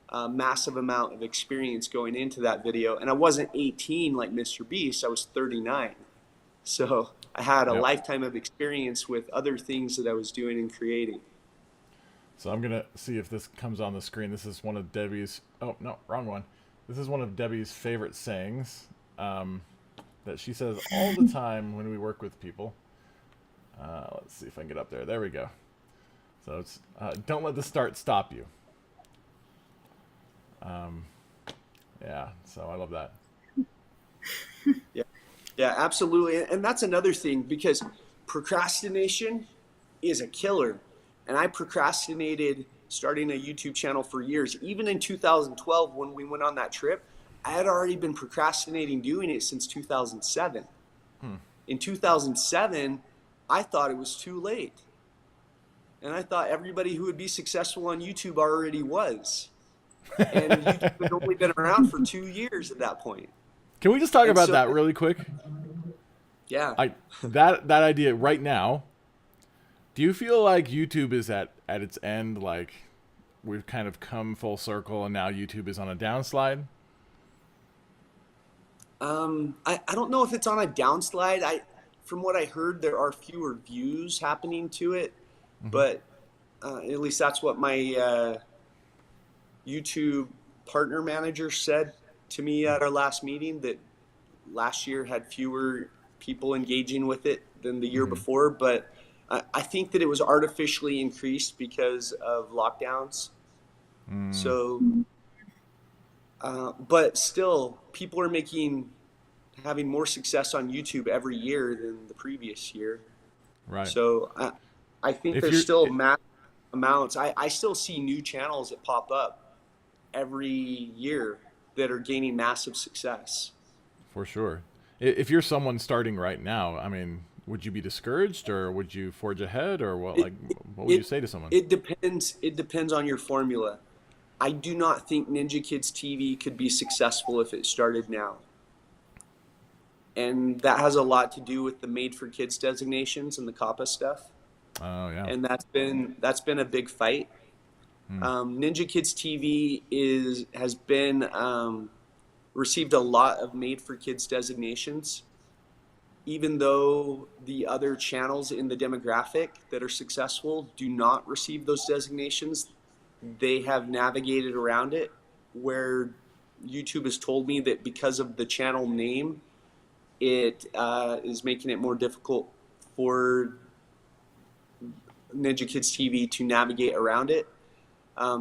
a massive amount of experience going into that video. And I wasn't 18 like Mr. Beast. I was 39. So I had a Yep. lifetime of experience with other things that I was doing and creating. So I'm going to see if this comes on the screen. This is one of Debbie's... Oh, no, wrong one. This is one of Debbie's favorite sayings that she says all the time when we work with people. Let's see if I can get up there. There we go. So it's don't let the start stop you. Yeah, so I love that. Yeah, absolutely. And that's another thing, because procrastination is a killer. And I procrastinated starting a YouTube channel for years. Even in 2012, when we went on that trip, I had already been procrastinating doing it since 2007. In 2007, I thought it was too late. And I thought everybody who would be successful on YouTube already was. And YouTube had only been around for 2 years at that point. Can we just talk And about so, that really quick? yeah. That idea right now. Do you feel like YouTube is at its end? Like we've kind of come full circle, and now YouTube is on a downslide? I don't know if it's on a downslide. From what I heard, there are fewer views happening to it, but at least that's what my YouTube partner manager said to me at our last meeting, that last year had fewer people engaging with it than the year before. But I think that it was artificially increased because of lockdowns. So, but still, people are having more success on YouTube every year than the previous year. Right. So I think there's still massive amounts. I still see new channels that pop up every year that are gaining massive success. For sure. If you're someone starting right now, I mean, would you be discouraged, or would you forge ahead, or what? What would you say to someone? It depends. It depends on your formula. I do not think Ninja Kids TV could be successful if it started now. And that has a lot to do with the Made for Kids designations and the COPPA stuff. Oh yeah. And that's been a big fight. Ninja Kids TV has been received a lot of Made for Kids designations, even though the other channels in the demographic that are successful do not receive those designations. They have navigated around it, where YouTube has told me that because of the channel name, it is making it more difficult for Ninja Kids TV to navigate around it.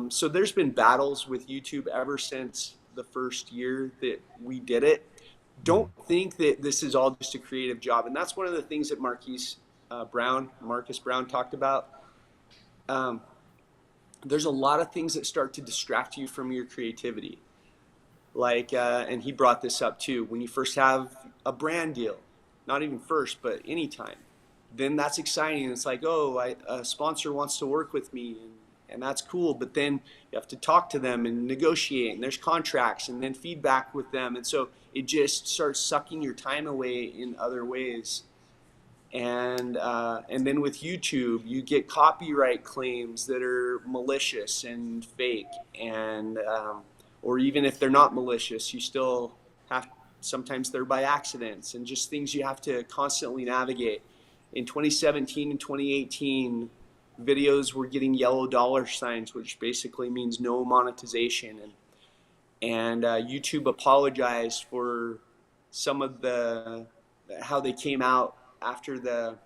So there's been battles with YouTube ever since the first year that we did it. Don't think that this is all just a creative job. And that's one of the things that Marcus Brown talked about. There's a lot of things that start to distract you from your creativity. Like, and he brought this up too, when you first have a brand deal, not even first, but anytime, then that's exciting. It's like, oh, a sponsor wants to work with me, and that's cool. But then you have to talk to them and negotiate, and there's contracts and then feedback with them. And so it just starts sucking your time away in other ways. And then with YouTube, you get copyright claims that are malicious and fake, and or even if they're not malicious, you still have, sometimes they're by accidents, and just things you have to constantly navigate. In 2017 and 2018, videos were getting yellow dollar signs, which basically means no monetization. And YouTube apologized for some of how they came out after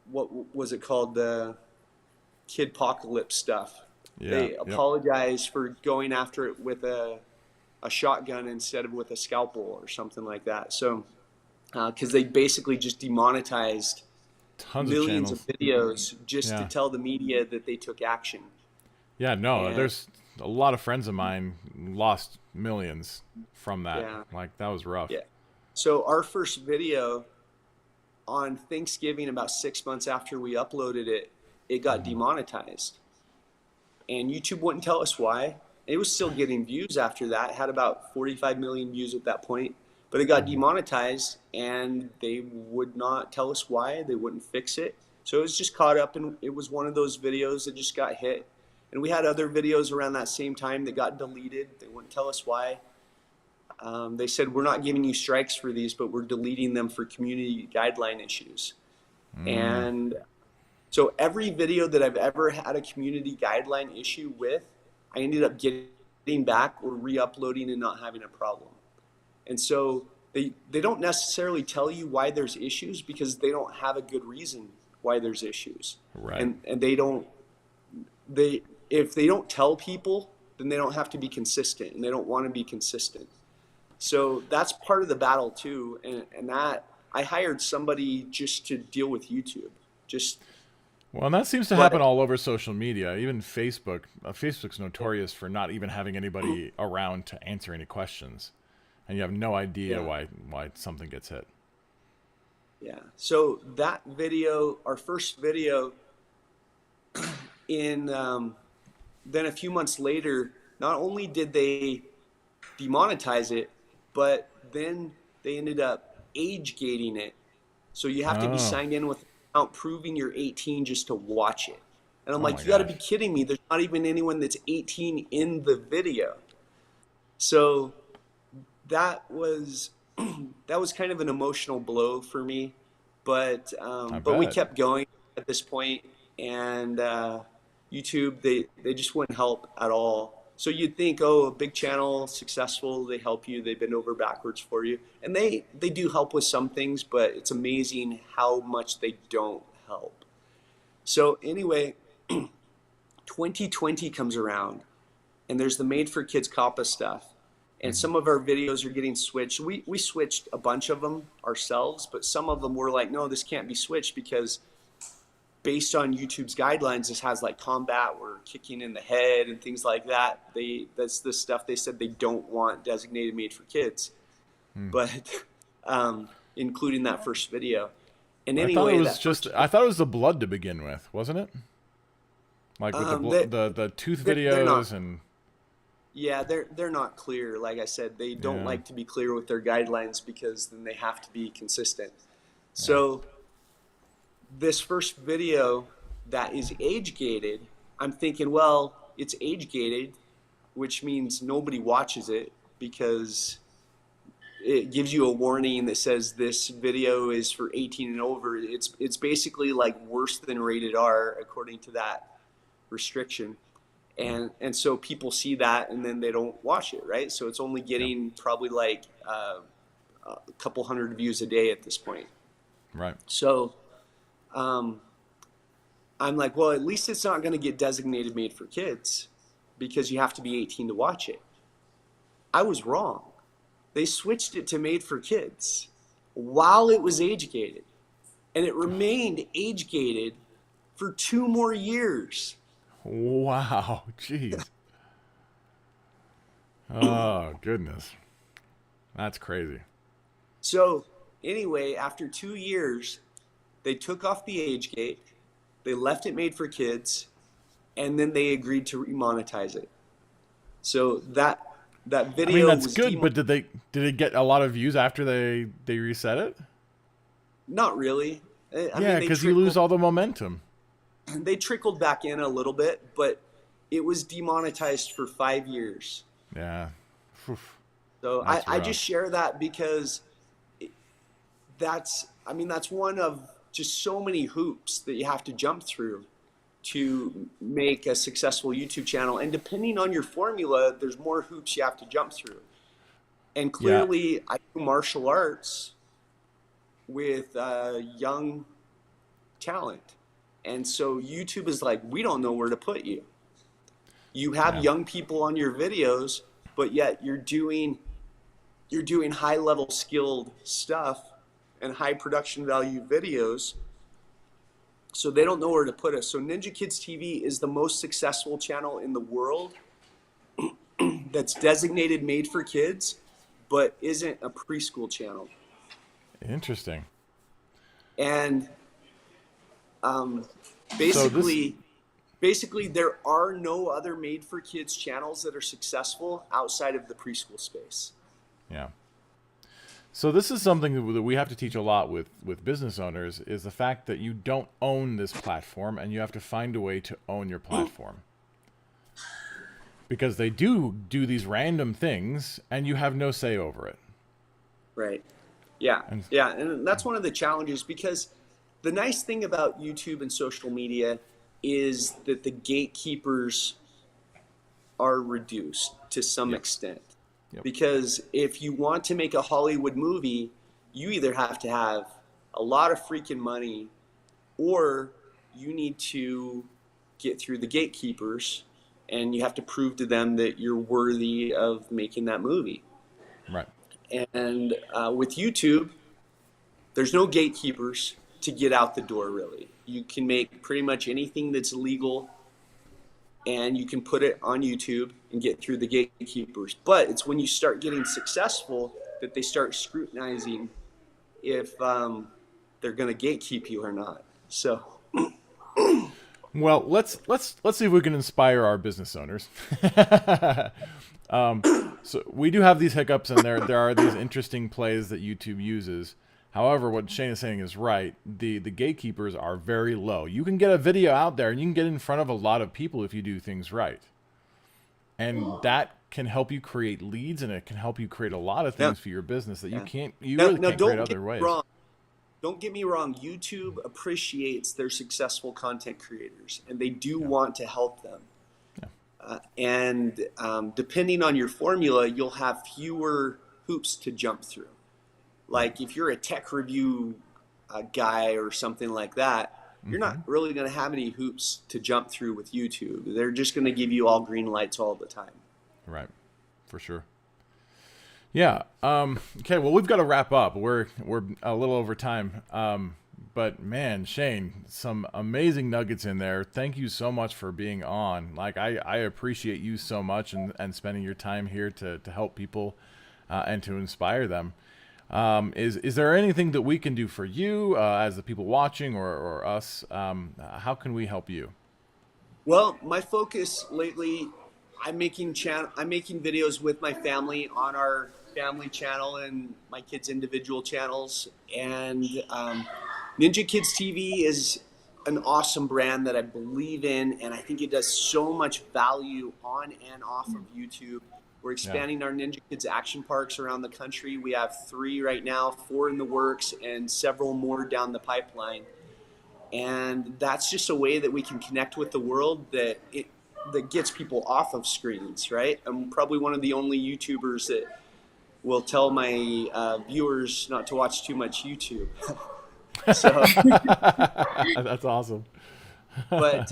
what was it called? The Kidpocalypse stuff. Yeah, they apologized for going after it with a shotgun instead of with a scalpel or something like that. So, because they basically just demonetized millions of videos just to tell the media that they took action. Yeah, no, there's a lot of friends of mine lost millions from that. Yeah. Like, that was rough. Yeah. So our first video on Thanksgiving, about 6 months after we uploaded it, it got demonetized. And YouTube wouldn't tell us why. It was still getting views after that. It had about 45 million views at that point. But it got demonetized, and they would not tell us why. They wouldn't fix it. So it was just caught up, and it was one of those videos that just got hit. And we had other videos around that same time that got deleted. They wouldn't tell us why. They said, we're not giving you strikes for these, but we're deleting them for community guideline issues. And so every video that I've ever had a community guideline issue with, I ended up getting back or re-uploading and not having a problem. And so they don't necessarily tell you why there's issues, because they don't have a good reason why there's issues. Right. And if they don't tell people, then they don't have to be consistent, and they don't want to be consistent. So that's part of the battle too. And that I hired somebody just to deal with YouTube. Just, Well, and that seems to happen but all over social media. Even Facebook. Facebook's notorious for not even having anybody around to answer any questions, and you have no idea yeah, why something gets hit. yeah. So that video, our first video, in then a few months later, not only did they demonetize it, but then they ended up age gating it. So you have to be Oh, signed in with an account proving you're 18 just to watch it. And I'm oh my like, you got to be gosh. kidding me. There's not even anyone that's 18 in the video. So that was that was kind of an emotional blow for me, I but we bet. kept going at this point, and YouTube they just wouldn't help at all. So you'd think, oh, a big channel, successful, they help you, they bend over backwards for you, and they do help with some things, but it's amazing how much they don't help. So anyway, 2020 comes around, and there's the Made for Kids COPPA stuff. And Hmm. some of our videos are getting switched. We switched a bunch of them ourselves, but some of them were like, no, this can't be switched because based on YouTube's guidelines, this has like combat or kicking in the head and things like that. That's the stuff they said they don't want designated Made for Kids, Hmm. but including that first video. And I thought it anyway, was that just. first I thought it was the blood to begin with, wasn't it? Like with the they the tooth they're not. videos and Yeah, they're not clear. Like I said, they don't yeah, like to be clear with their guidelines because then they have to be consistent. yeah. So this first video that is age gated, I'm thinking, well, it's age gated, which means nobody watches it because it gives you a warning that says this video is for 18 and over. It's basically like worse than rated R according to that restriction. And so people see that and then they don't watch it, right? So it's only Yeah. getting probably like a couple hundred views a day at this point. Right. So um, I'm like, well, at least it's not going to get designated Made for Kids because you have to be 18 to watch it. I was wrong. They switched it to Made for Kids while it was age gated, and it remained age gated for 2 more years. Wow. Jeez. Oh goodness. That's crazy. So anyway, after 2 years, they took off the age gate, they left it Made for Kids, and then they agreed to remonetize it. So that I mean, video that's was good, but did it get a lot of views after they reset it? not really. I Yeah, mean, because you lose all the momentum. they trickled back in a little bit, but it was demonetized for 5 years. Yeah. Phew. So That's I just rough. share that because I mean, that's one of just so many hoops that you have to jump through to make a successful YouTube channel. And depending on your formula, there's more hoops you have to jump through. And Yeah. clearly, I do martial arts with young talent. And so YouTube is like, we don't know where to put you. You have Yeah. young people on your videos, but yet you're doing high level skilled stuff and high production value videos. So they don't know where to put us. So Ninja Kids TV is the most successful channel in the world that's designated Made for Kids, but isn't a preschool channel. Interesting. And um, So this. basically, basically there are no other Made for Kids channels that are successful outside of the preschool space. Yeah. So this is something that we have to teach a lot with business owners is the fact that you don't own this platform and you have to find a way to own your platform. Because they do these random things and you have no say over it. Right. Yeah. And Yeah. And that's one of the challenges because the nice thing about YouTube and social media is that the gatekeepers are reduced to some yep. extent. Yep. Because if you want to make a Hollywood movie, you either have to have a lot of freaking money or you need to get through the gatekeepers and you have to prove to them that you're worthy of making that movie. Right. And with YouTube, there's no gatekeepers to get out the door, really. You can make pretty much anything that's legal, and you can put it on YouTube and get through the gatekeepers. But it's when you start getting successful that they start scrutinizing if they're going to gatekeep you or not. So, well, let's see if we can inspire our business owners. So we do have these hiccups, and there are these interesting plays that YouTube uses. However, what Shane is saying is right. The gatekeepers are very low. You can get a video out there, and you can get in front of a lot of people if you do things right. And that can help you create leads, and it can help you create a lot of things for your business that you really can't create other ways. Don't get me wrong. YouTube appreciates their successful content creators, and they do want to help them. And depending on your formula, you'll have fewer hoops to jump through. Like if you're a tech review guy or something like that, you're not really going to have any hoops to jump through with YouTube. They're just going to give you all green lights all the time. Right. For sure. Yeah. Okay. Well, we've got to wrap up. We're a little over time. But man, Shane, some amazing nuggets in there. Thank you so much for being on. Like I appreciate you so much and spending your time here to help people and to inspire them. Is there anything that we can do for you as the people watching or us? How can we help you? Well, my focus lately, I'm making videos with my family on our family channel and my kids' individual channels. And Ninja Kids TV is an awesome brand that I believe in, and I think it does so much value on and off of YouTube. We're expanding our Ninja Kids action parks around the country. We have 3 right now, 4 in the works, and several more down the pipeline. And that's just a way that we can connect with the world that gets people off of screens, right? I'm probably one of the only YouTubers that will tell my viewers not to watch too much YouTube. So that's awesome. But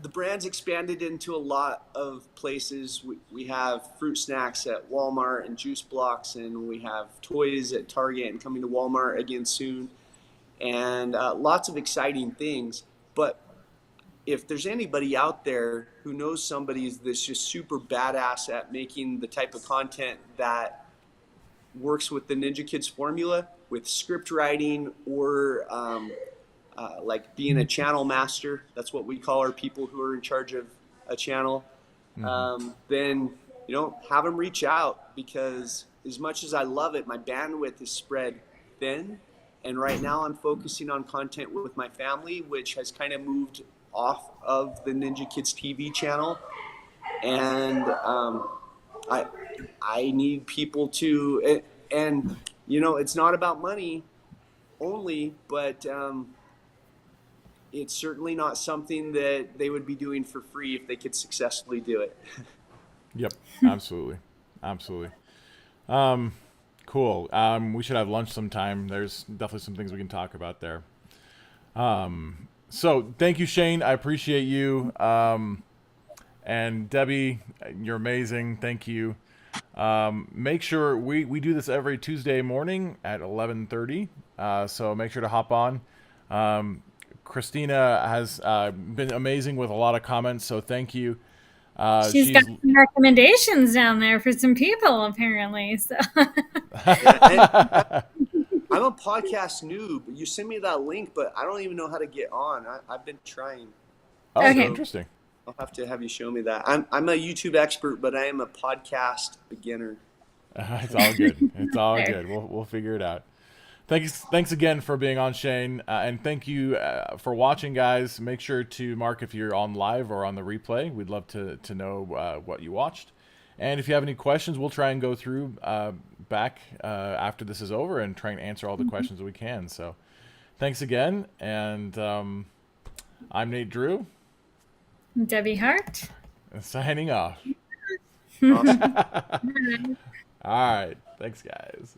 the brand's expanded into a lot of places. We have fruit snacks at Walmart and juice blocks, and we have toys at Target and coming to Walmart again soon, and lots of exciting things. But if there's anybody out there who knows somebody that's just super badass at making the type of content that works with the Ninja Kids formula, with script writing or like being a channel master, that's what we call our people who are in charge of a channel, then, have them reach out, because as much as I love it, my bandwidth is spread thin. And right now I'm focusing on content with my family, which has kind of moved off of the Ninja Kids TV channel. And I need people to, and it's not about money only, but it's certainly not something that they would be doing for free if they could successfully do it. Yep, absolutely. Absolutely. Cool. We should have lunch sometime. There's definitely some things we can talk about there. So thank you, Shane. I appreciate you. And Debbie, you're amazing. Thank you. Make sure we do this every Tuesday morning at 11:30. So make sure to hop on. Christina has been amazing with a lot of comments, so thank you. She's got some recommendations down there for some people, apparently. So. I'm a podcast noob. You send me that link, but I don't even know how to get on. I've been trying. Oh, okay. Interesting. I'll have to have you show me that. I'm a YouTube expert, but I am a podcast beginner. It's all good. It's all good. We'll figure it out. Thanks again for being on, Shane, and thank you for watching, guys. Make sure to mark if you're on live or on the replay. We'd love to know what you watched, and if you have any questions, we'll try and go through back after this is over and try and answer all the questions we can. So, thanks again, and I'm Nate Drew. Debbie Hart. Signing off. Awesome. All right. Thanks, guys.